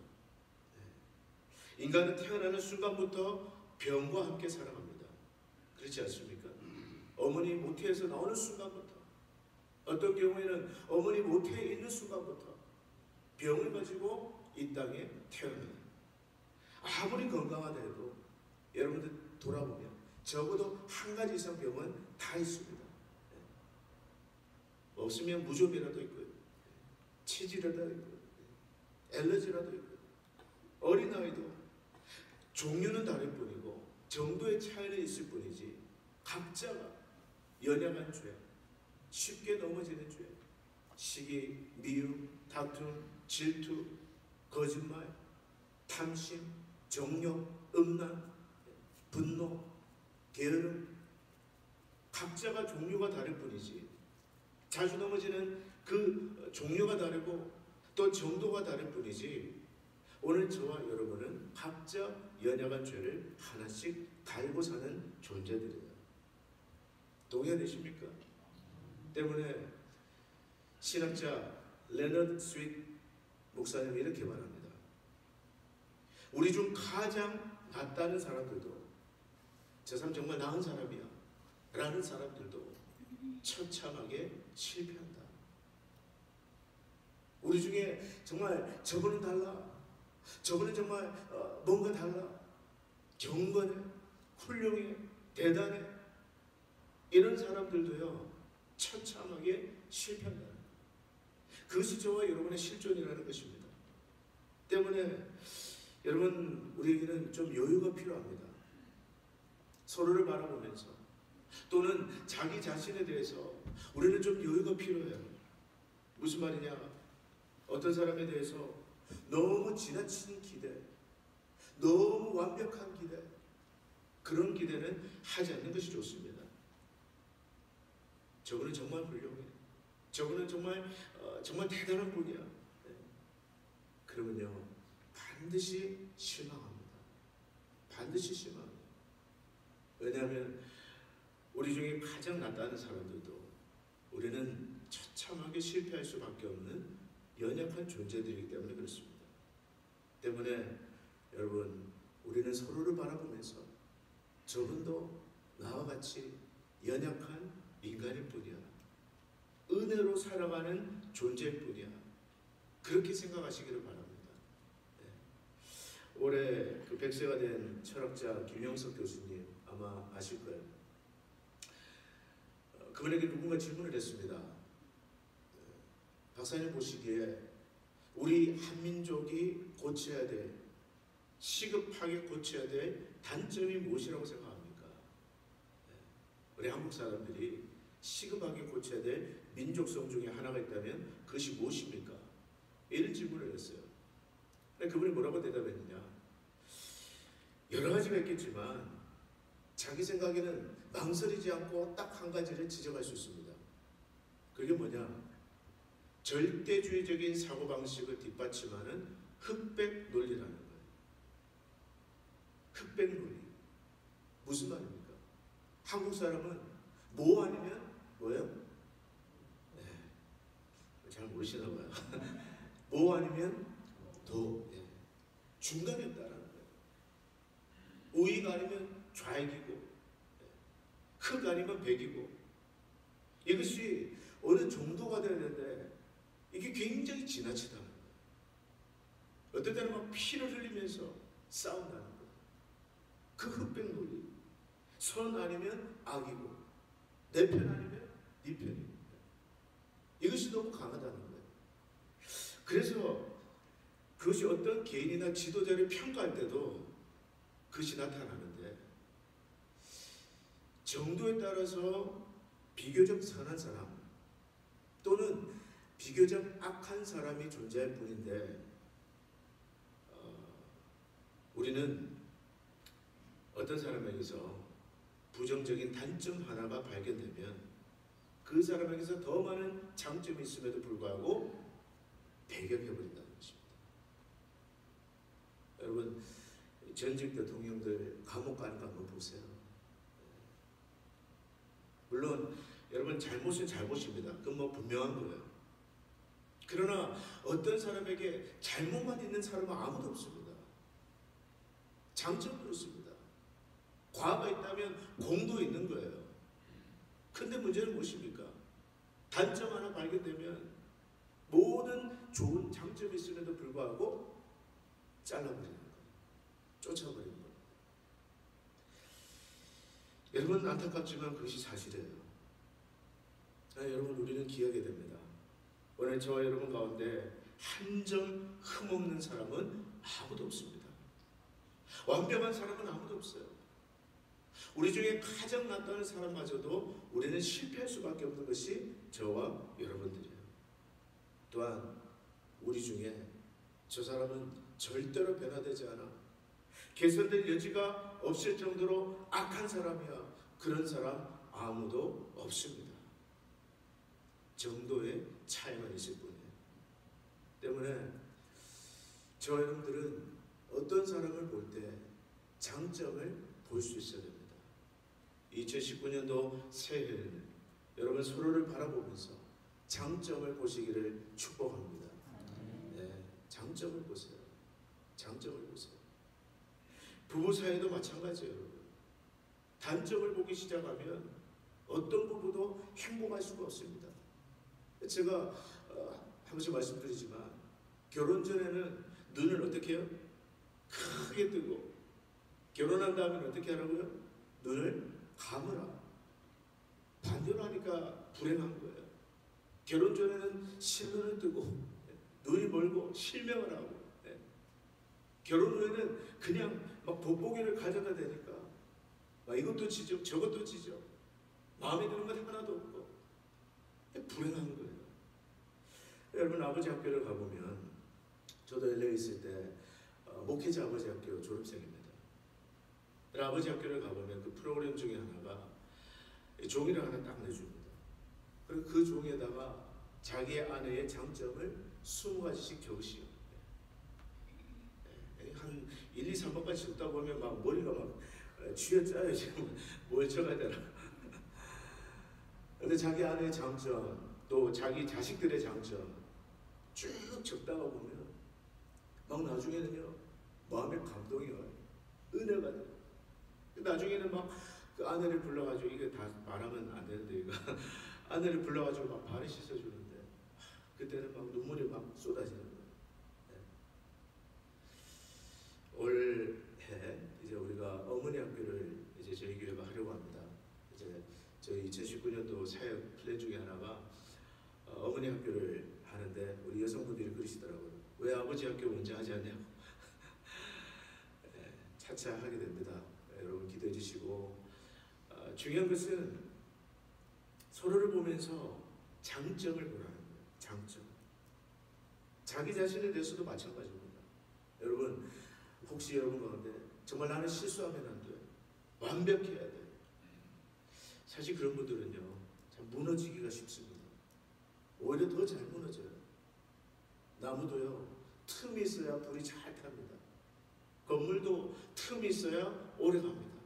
인간은 태어나는 순간부터 병과 함께 살아갑니다. 그렇지 않습니까? 어머니 모태에서 나오는 순간부터, 어떤 경우에는 어머니 모태에 있는 순간부터 병을 가지고 이 땅에 태어나요. 아무리 건강하다 해도 여러분들 돌아보면 적어도 한 가지 이상 병은 다 있습니다. 없으면 무좀이라도 있고요, 치질이라도 있고요, 엘러지라도 있고요. 어린아이도 종류는 다를 뿐이고 정도의 차이는 있을 뿐이지 각자가 연약한 죄, 쉽게 넘어지는 죄, 시기, 미움, 다툼, 질투, 거짓말, 탐심, 정욕, 음란, 분노, 게으름, 각자가 종류가 다를 뿐이지 자주 넘어지는 그 종류가 다르고 또 정도가 다를 뿐이지 오늘 저와 여러분은 각자 연약한 죄를 하나씩 달고 사는 존재들이에요. 동의되십니까? 때문에 신학자 레너드 스윗 목사님이 이렇게 말합니다. 우리 중 가장 낫다는 사람들도 저 사람 정말 나은 사람이야 라는 사람들도 처참하게 실패한다. 우리 중에 정말 저분은 달라, 저분은 정말 뭔가 달라, 경건해, 훌륭해, 대단해, 이런 사람들도요 처참하게 실패한다. 그것이 저와 여러분의 실존이라는 것입니다. 때문에 여러분, 우리에게는 좀 여유가 필요합니다. 서로를 바라보면서 또는 자기 자신에 대해서 우리는 좀 여유가 필요해요. 무슨 말이냐? 어떤 사람에 대해서 너무 지나친 기대, 너무 완벽한 기대, 그런 기대는 하지 않는 것이 좋습니다. 저분은 정말 훌륭해, 저분은 정말 대단한 분이야. 네. 그러면요 반드시 실망합니다. 반드시 실망합니다. 왜냐하면 우리 중에 가장 낫다는 사람들도 우리는 처참하게 실패할 수밖에 없는 연약한 존재들이기 때문에 그렇습니다. 때문에 여러분, 우리는 서로를 바라보면서 저분도 나와 같이 연약한 인간일 뿐이야, 은혜로 살아가는 존재일 뿐이야, 그렇게 생각하시기를 바랍니다. 네. 올해 그 100세가 된 철학자 김영석 교수님 아마 아실 거예요. 그분에게 누군가 질문을 했습니다. 박사님 보시기에 우리 한민족이 고쳐야 될, 시급하게 고쳐야 될 단점이 무엇이라고 생각합니까? 우리 한국 사람들이 시급하게 고쳐야 될 민족성 중에 하나가 있다면 그것이 무엇입니까? 이런 질문을 했어요. 그분이 뭐라고 대답했느냐? 여러 가지가 있겠지만 자기 생각에는 망설이지 않고 딱 한 가지를 지적할 수 있습니다. 그게 뭐냐? 절대주의적인 사고방식을 뒷받침하는 흑백 논리라는 거예요. 흑백 논리. 무슨 말입니까? 한국 사람은 뭐 아니면 뭐예요? 네. 잘 모르시나 봐요. 뭐 아니면 도. 네. 중간에 없다라는 거예요. 우익 아니면 좌익이고, 네. 흑 아니면 백이고, 이것이 어느 정도가 되야 되는데 이게 굉장히 지나치다는 거예요. 어떤 때는 막 피를 흘리면서 싸운다는 거예요. 그 흑백 논리. 선 아니면 악이고 내 편 아니면 네 편이고 이것이 너무 강하다는 거예요. 그래서 그것이 어떤 개인이나 지도자를 평가할 때도 그것이 나타나는데 정도에 따라서 비교적 선한 사람 또는 비교적 악한 사람이 존재할 뿐인데 우리는 어떤 사람에게서 부정적인 단점 하나가 발견되면 그 사람에게서 더 많은 장점이 있음에도 불구하고 배격해버린다는 것입니다. 여러분 전직 대통령들 감옥 가는 거 한번 보세요. 물론 여러분 잘못은 잘못입니다. 그건 뭐 분명한 거예요. 그러나 어떤 사람에게 잘못만 있는 사람은 아무도 없습니다. 장점도 있습니다. 과가 있다면 공도 있는 거예요. 근데 문제는 무엇입니까? 단점 하나 발견되면 모든 좋은 장점이 있음에도 불구하고 잘라버리는 거예요. 쫓아버리는 거예요. 여러분 안타깝지만 그것이 사실이에요. 여러분 우리는 기억해야 됩니다. 오늘 저와 여러분 가운데 한 점 흠없는 사람은 아무도 없습니다. 완벽한 사람은 아무도 없어요. 우리 중에 가장 낫다는 사람마저도 우리는 실패할 수밖에 없는 것이 저와 여러분들이에요. 또한 우리 중에 저 사람은 절대로 변화되지 않아, 개선될 여지가 없을 정도로 악한 사람이야, 그런 사람 아무도 없습니다. 정도의 차이만 있을 뿐이에요. 때문에 저 여러분들은 어떤 사람을 볼 때 장점을 볼 수 있어야 됩니다. 2019년도 새해에는 여러분 서로를 바라보면서 장점을 보시기를 축복합니다. 네, 장점을 보세요. 장점을 보세요. 부부 사이도 마찬가지예요. 여러분. 단점을 보기 시작하면 어떤 부부도 행복할 수가 없습니다. 제가 한 번씩 말씀드리지만 결혼 전에는 눈을 어떻게 해요? 크게 뜨고 결혼한 다음에는 어떻게 하라고요? 눈을 감으라. 반대로 하니까 불행한 거예요. 결혼 전에는 실눈을 뜨고 눈이 멀고 실명을 하고 결혼 후에는 그냥 막 돋보기를 가져다 대니까 막 이것도 지적 저것도 지적 마음에 드는 것 하나도 없고 불행한 거예요. 여러분 아버지 학교를 가보면 저도 LA에 있을 때 목회자 아버지 학교 졸업생입니다. 아버지 학교를 가보면 그 프로그램 중에 하나가 종이를 하나 딱 내줍니다. 그리고 그 종이에다가 자기의 아내의 장점을 20가지씩 적으시오. 한 1, 2, 3번까지 적다 보면 막 머리가 막 쥐어짜요. 지금 뭘 적어야 되나. 근데 자기 아내의 장점, 또 자기 자식들의 장점 쭉 적다가 보면 막 나중에는요 마음에 감동이 와요. 은혜가 돼요. 나중에는 막 그 아내를 불러가지고 이게 다 말하면 안 되는데 이거 아내를 불러가지고 막 발을 씻어주는데 그때는 막 눈물이 막 쏟아지는 거예요. 네. 올해 이제 우리가 어머니 학교를 이제 저희 교회가 하려고 합니다. 이제 저희 2019년도 사역 플랜 중에 하나가 어머니 학교를 하는데 우리 여성분들이 그러시더라고요. 왜 아버지 학교 먼저 하지 않냐고. 네, 차차 하게 됩니다. 여러분 기도해 주시고 중요한 것은 서로를 보면서 장점을 보라는 거예요. 장점. 자기 자신에 대해서도 마찬가지입니다. 여러분 혹시 여러분 가운데 정말 나는 실수하면 안 돼. 완벽해야 돼. 사실 그런 분들은요 참 무너지기가 쉽습니다. 오히려 더 잘 무너져요. 나무도요 틈이 있어야 불이 잘 탑니다. 건물도 틈이 있어야 오래 갑니다.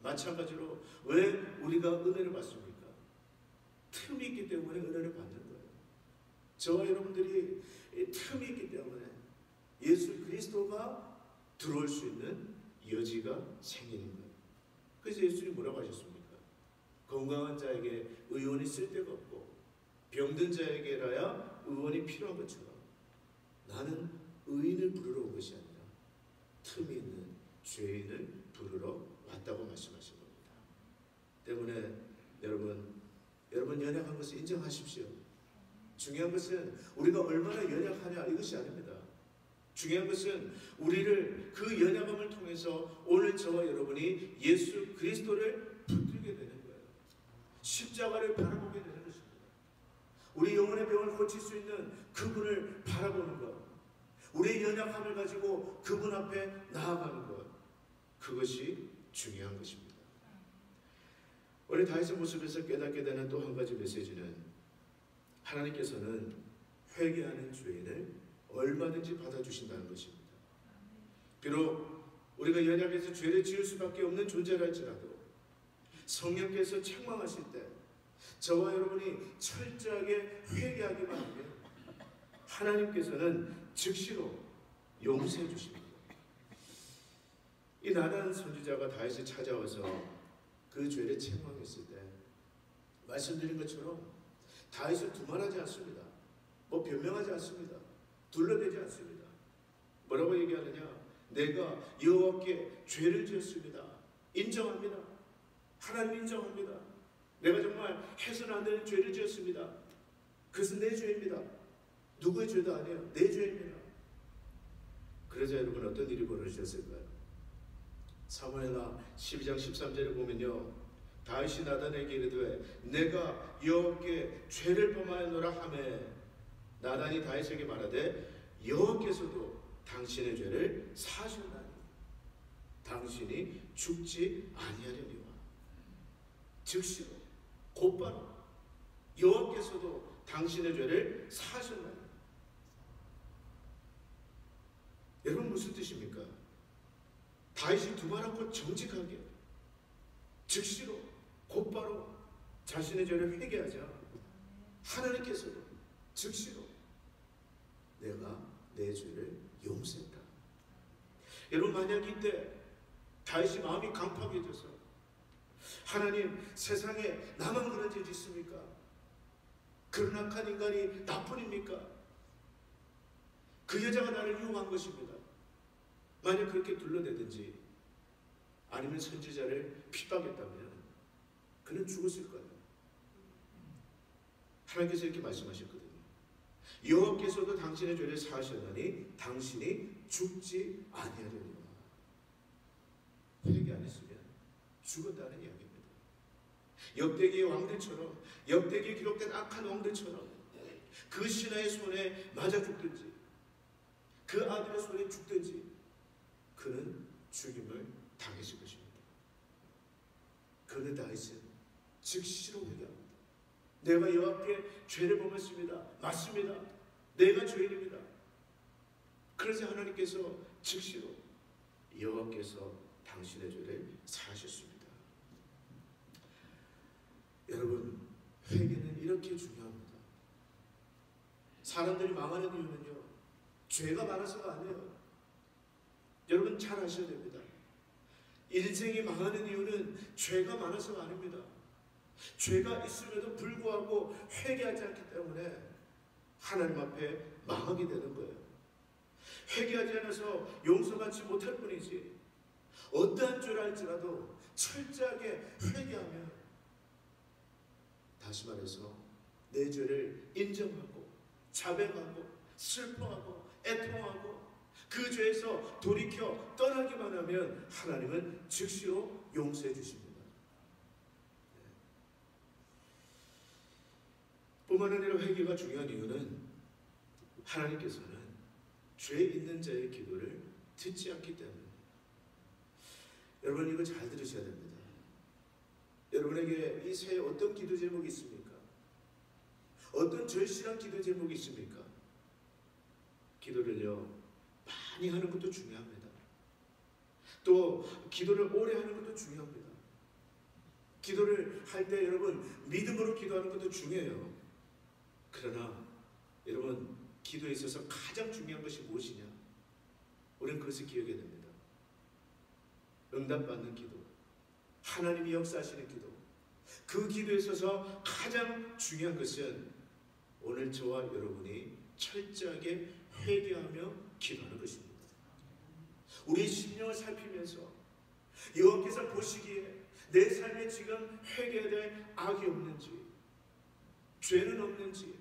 마찬가지로 왜 우리가 은혜를 받습니까? 틈이 있기 때문에 은혜를 받는 거예요. 저와 여러분들이 틈이 있기 때문에 예수 그리스도가 들어올 수 있는 여지가 생기는 거예요. 그래서 예수님이 뭐라고 하셨습니까? 건강한 자에게 의원이 쓸데가 없고 병든 자에게라야 의원이 필요한 것처럼 나는 의인을 부르러 온 것이 아니라 틈이 있는 죄인을 부르러 왔다고 말씀하신 겁니다. 때문에 여러분 연약한 것을 인정하십시오. 중요한 것은 우리가 얼마나 연약하냐 이것이 아닙니다. 중요한 것은 우리를 그 연약함을 통해서 오늘 저와 여러분이 예수 그리스도를 붙들게 되는 거예요. 십자가를 바라보게 되는 것입니다. 우리 영혼의 병을 고칠 수 있는 그분을 바라보는 것, 우리의 연약함을 가지고 그분 앞에 나아가는 것, 그것이 중요한 것입니다. 우리 다윗의 모습에서 깨닫게 되는 또 한 가지 메시지는 하나님께서는 회개하는 죄인을 얼마든지 받아주신다는 것입니다. 비록 우리가 연약해서 죄를 지을 수밖에 없는 존재랄지라도 성령께서 책망하실 때 저와 여러분이 철저하게 회개하기만 하면 하나님께서는 즉시로 용서해 주십니다. 이 나단 선지자가 다윗을 찾아와서 그 죄를 책망했을 때 말씀드린 것처럼 다윗을 두말하지 않습니다. 변명하지 않습니다. 둘러대지 않습니다. 뭐라고 얘기하느냐? 내가 여호와께 죄를 지었습니다. 인정합니다. 하나님 인정합니다. 내가 정말 해서는 안 되는 죄를 지었습니다. 그것은 내 죄입니다. 누구의 죄도 아니에요. 내 죄입니다. 그래서 여러분 어떤 일이 벌어졌을까요? 사무엘하 12장 13절에 보면요, 다윗이 나단에게 이르되 내가 여호와께 죄를 범하였노라 하매 나단이 다윗에게 말하되 여호와께서도 당신의 죄를 사하셨나니 당신이 죽지 아니하려니와. 즉시로 곧바로 여호와께서도 당신의 죄를 사하셨나니. 여러분 무슨 뜻입니까? 다윗이 두말 않고 정직하게 즉시로 곧바로 자신의 죄를 회개하자 하나님께서도 즉시로 내가 내 죄를 용서했다. 여러분 만약 이때 다윗이 마음이 강팍해져서 하나님 세상에 나만 그런 죄 짓습니까? 그런 악한 인간이 나뿐입니까? 그 여자가 나를 유혹한 것입니다. 만약 그렇게 둘러대든지 아니면 선지자를 핍박했다면 그는 죽었을 거예요. 하나님께서 이렇게 말씀하셨거든요. 여호와께서도 당신의 죄를 사하셨나니 당신이 죽지 아니하려니와. 회개 안 했으면 죽었다는 이야기입니다. 역대기의 왕들처럼, 역대기에 기록된 악한 왕들처럼 그 신하의 손에 맞아 죽든지 그 아들의 손에 죽든지 그는 죽임을 당했을 것입니다. 그런데 다윗은 즉시로 회개합니다. 내가 여호와께 죄를 범했습니다. 맞습니다. 내가 죄인입니다. 그래서 하나님께서 즉시로 여호와께서 당신의 죄를 사하셨습니다. 여러분 회개는 이렇게 중요합니다. 사람들이 망하는 이유는요, 죄가 많아서가 아니에요. 여러분 잘 아셔야 됩니다. 인생이 망하는 이유는 죄가 많아서가 아닙니다. 죄가 있음에도 불구하고 회개하지 않기 때문에 하나님 앞에 망하게 되는 거예요. 회개하지 않아서 용서받지 못할 뿐이지 어떠한 죄를 할지라도 철저하게 회개하면, 다시 말해서 내 죄를 인정하고 자백하고 슬퍼하고 애통하고 그 죄에서 돌이켜 떠나기만 하면 하나님은 즉시로 용서해 주십니다. 뿐만 아니라 회개가 중요한 이유는 하나님께서는 죄 있는 자의 기도를 듣지 않기 때문입니다. 여러분 이거 잘 들으셔야 됩니다. 여러분에게 이 새해 어떤 기도 제목이 있습니까? 어떤 절실한 기도 제목이 있습니까? 기도를요 많이 하는 것도 중요합니다. 또 기도를 오래 하는 것도 중요합니다. 기도를 할 때 여러분 믿음으로 기도하는 것도 중요해요. 그러나 여러분 기도에 있어서 가장 중요한 것이 무엇이냐? 우리는 그것을 기억해야 됩니다. 응답받는 기도, 하나님이 역사하시는 기도, 그 기도에 있어서 가장 중요한 것은 오늘 저와 여러분이 철저하게 회개하며 기도하는 것입니다. 우리의 심령을 살피면서 여호와께서 보시기에 내 삶에 지금 회개해야 될 악이 없는지, 죄는 없는지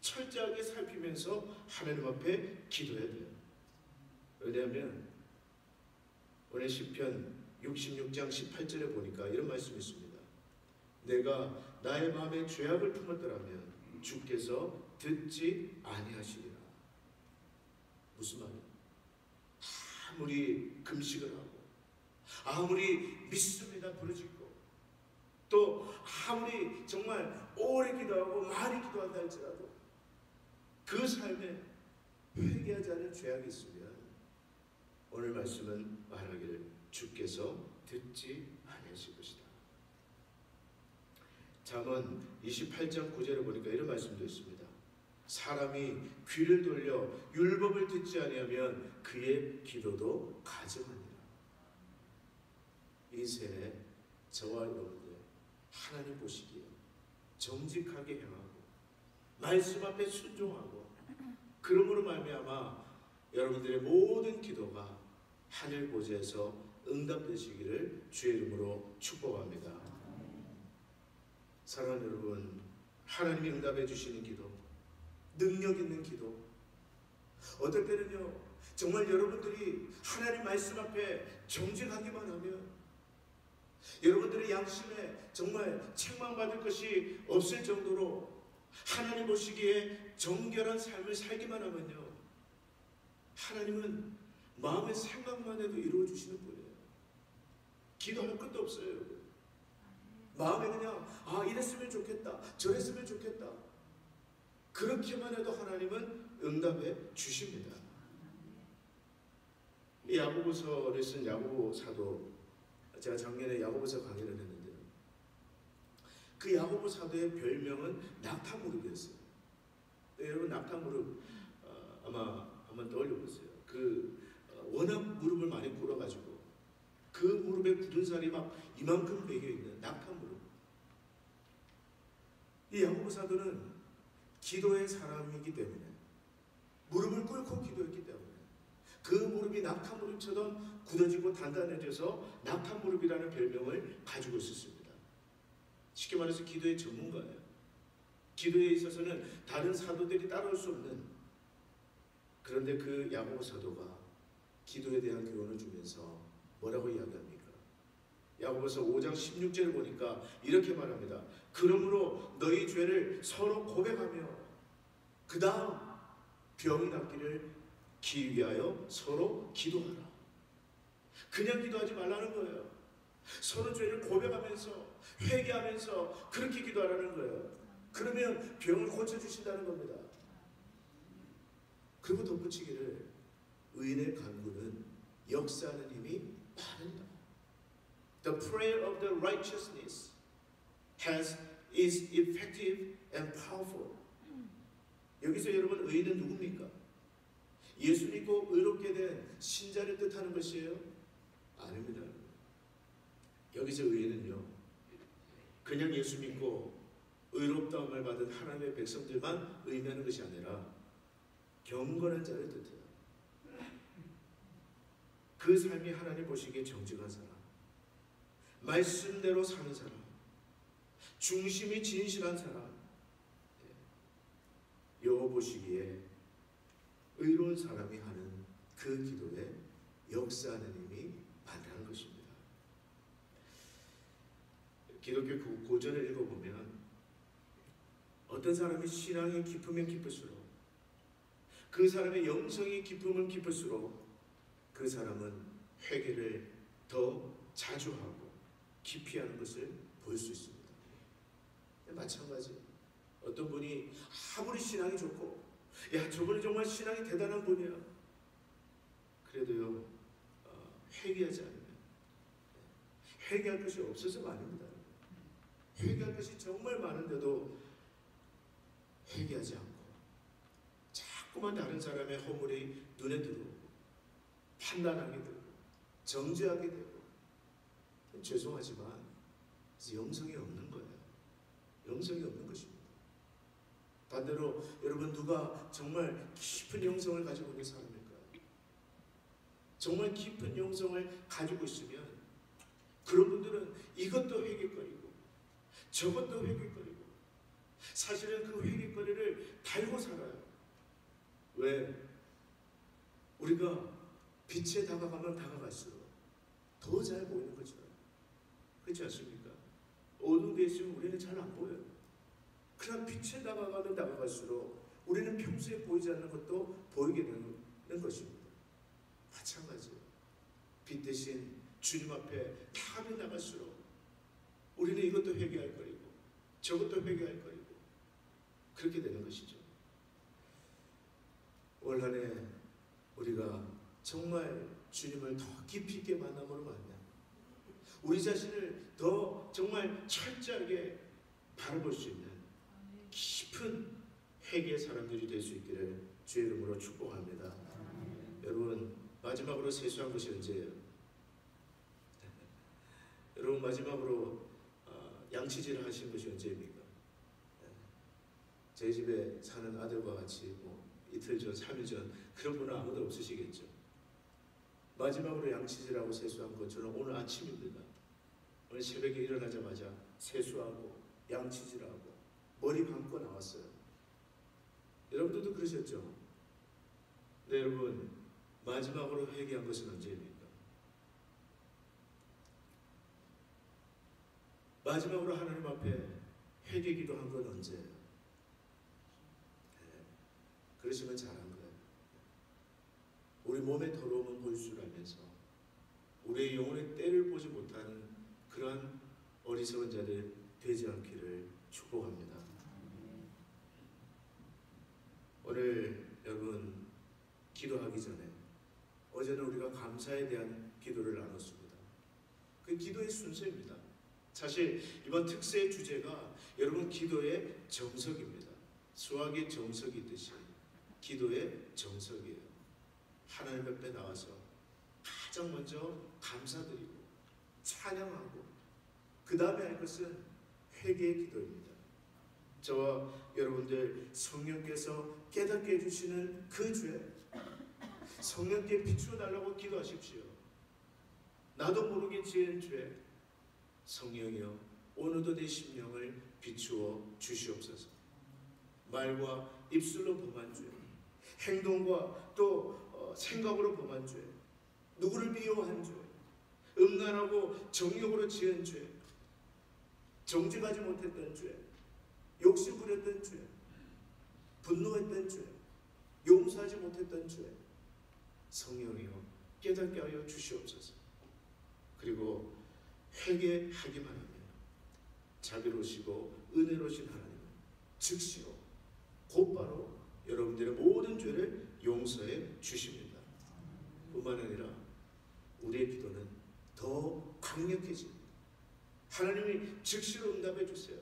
철저하게 살피면서 하나님 앞에 기도해야 돼요. 왜냐하면 오늘 시편 66장 18절에 보니까 이런 말씀이 있습니다. 내가 나의 마음에 죄악을 품었더라면 주께서 듣지 아니하시리라. 무슨 말이야? 아무리 금식을 하고 아무리 믿습니다 부르짖고 또 아무리 정말 오래 기도하고 많이 기도한다 할지라도 그 삶에 회개하지 않은 죄악이 있으면 오늘 말씀은 말하기를 주께서 듣지 아니하실 것이다. 잠언 28장 9절에 보니까 이런 말씀도 있습니다. 사람이 귀를 돌려 율법을 듣지 아니하면 그의 기도도 가증하니라. 이 새해 저와 여러분들 하나님 보시기에 정직하게 행하고 말씀 앞에 순종하고 그러므로 말미암아 여러분들의 모든 기도가 하늘 보좌에서 응답되시기를 주의 이름으로 축복합니다. 사랑하는 여러분, 하나님이 응답해 주시는 기도, 능력 있는 기도, 어떨 때는요 정말 여러분들이 하나님 말씀 앞에 정직하기만 하면 여러분들의 양심에 정말 책망받을 것이 없을 정도로 하나님 보시기에 정결한 삶을 살기만 하면요 하나님은 마음의 생각만 해도 이루어 주시는 분이에요. 기도할 것도 없어요. 여러분. 마음에 그냥 이랬으면 좋겠다, 저랬으면 좋겠다, 그렇게만 해도 하나님은 응답해 주십니다. 이 야고보서를 쓴 야고보 사도, 제가 작년에 야고보서 강의를 했는데요, 그 야고보 사도의 별명은 낙타무릎이었어요. 여러분 낙타무릎 아마 한번 떠올려보세요. 워낙 무릎을 많이 꿇어가지고 그 무릎에 굳은 살이 막 이만큼 배겨있는 낙타무릎. 이 야고보 사도는 기도의 사람이기 때문에 무릎을 꿇고 기도했기 때문에 그 무릎이 낙타무릎처럼 굳어지고 단단해져서 낙타무릎이라는 별명을 가지고 있었습니다. 쉽게 말해서 기도의 전문가예요. 기도에 있어서는 다른 사도들이 따라올 수 없는. 그런데 그 야고보 사도가 기도에 대한 교훈을 주면서 뭐라고 이야기합니까? 야고보서 5장 16절을 보니까 이렇게 말합니다. 그러므로 너희 죄를 서로 고백하며 그 다음 병이 낫기를 위하여 서로 기도하라. 그냥 기도하지 말라는 거예요. 서로 죄를 고백하면서 회개하면서 그렇게 기도하라는 거예요. 그러면 병을 고쳐주신다는 겁니다. 그리고 덧붙이기를 의인의 간구는 역사하는 힘이 많으니라. The prayer of the righteousness is effective and powerful. 여기서 여러분 의인은 누굽니까? 예수 믿고 의롭게 된 신자를 뜻하는 것이에요? 아닙니다. 여기서 의인은요 그냥 예수 믿고 의롭다함을 받은 하나님의 백성들만 의미하는 것이 아니라 경건한 자를 뜻해요. 그 삶이 하나님 보시기에 정직한 사람, 말씀대로 사는 사람, 중심이 진실한 사람, 여호와 보시기에 의로운 사람이 하는 그 기도에 역사하는 힘이 많다는 것입니다. 기독교 고전을 읽어보면 어떤 사람이 신앙이 깊으면 깊을수록 그 사람의 영성이 깊으면 깊을수록 그 사람은 회개를 더 자주 하고 깊이 하는 것을 볼 수 있습니다. 마찬가지 어떤 분이 아무리 신앙이 좋고 야 저분은 정말 신앙이 대단한 분이야 그래도요 회개하지 않으면 회개할 것이 없어서가 아닙니다. 회개할 것이 정말 많은데도 회개하지 않고 자꾸만 다른 사람의 허물이 눈에 들어오고 판단하게 되고 정죄하게 되고 죄송하지만 영성이 없는 거예요. 영성이 없는 것입니다. 반대로 여러분 누가 정말 깊은 영성을 가지고 있는 사람일까요? 정말 깊은 영성을 가지고 있으면 그런 분들은 이것도 회개거리고 저것도 회개거리고 사실은 그 회개거리를 달고 살아요. 왜? 우리가 빛에 다가가면 다가갈수록 더 잘 보이는 것처럼. 그렇지 않습니까? 어둠에 있으면 우리는 잘 안 보여요. 그러나 빛에 다가가면 다가갈수록 우리는 평소에 보이지 않는 것도 보이게 되는 것입니다. 마찬가지예요. 빛 대신 주님 앞에 나가면 나갈수록 우리는 이것도 회개할 거리고 저것도 회개할 거리고 그렇게 되는 것이죠. 올 한 해 우리가 정말 주님을 더 깊이 있게 만남으로 말미암아 우리 자신을 더 정말 철저하게 바라볼 수 있는 깊은 회개의 사람들이 될 수 있기를 주의 이름으로 축복합니다. 여러분, 마지막으로 세수한 것이 언제예요? 여러분, 마지막으로 양치질을 하신 것이 언제입니까? 저희 집에 사는 아들과 같이 이틀 전, 3일 전 그런 분은 아무도 없으시겠죠. 마지막으로 양치질하고 세수한 것 저는 오늘 아침입니다. 오늘 새벽에 일어나자마자 세수하고 양치질하고 머리 감고 나왔어요. 여러분들도 그러셨죠? 네, 여러분, 마지막으로 회개한 것은 언제입니까? 마지막으로 하나님 앞에 회개 기도한 건 언제예요? 네, 그러시면 잘한 거예요. 우리 몸의 더러움은 볼 줄 알면서 우리의 영혼의 때를 보지 못하는 그런 어리석은 자들 되지 않기를 축복합니다. 오늘 여러분 기도하기 전에 어제는 우리가 감사에 대한 기도를 나눴습니다. 그 기도의 순서입니다. 사실 이번 특세의 주제가 여러분 기도의 정석입니다. 수학의 정석이 있듯이 기도의 정석이에요. 하나님 앞에 나와서 가장 먼저 감사드리고 찬양하고 그 다음에 할 것은 회개의 기도입니다. 저와 여러분들 성령께서 깨닫게 해주시는 그 죄 성령께 비추어 달라고 기도하십시오. 나도 모르게 지은 죄 성령이여 오늘도 내 심령을 비추어 주시옵소서. 말과 입술로 범한 죄 행동과 또 생각으로 범한 죄 누구를 미워한 죄 음란하고 정욕으로 지은 죄 정직하지 못했던 죄 욕심 부렸던 죄 분노했던 죄 용서하지 못했던 죄 성령이여 깨닫게 하여 주시옵소서. 그리고 회개하기만 하면 자비로우시고 은혜로우신 하나님은 즉시로 곧바로 여러분들의 모든 죄를 용서해 주십니다. 뿐만 아니라 우리의 기도는 더 강력해집니다. 하나님이 즉시로 응답해 주세요.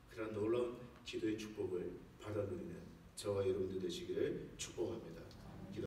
그런 놀라운 기도의 축복을 받아 누리는 저와 여러분들 되시기를 축복합니다.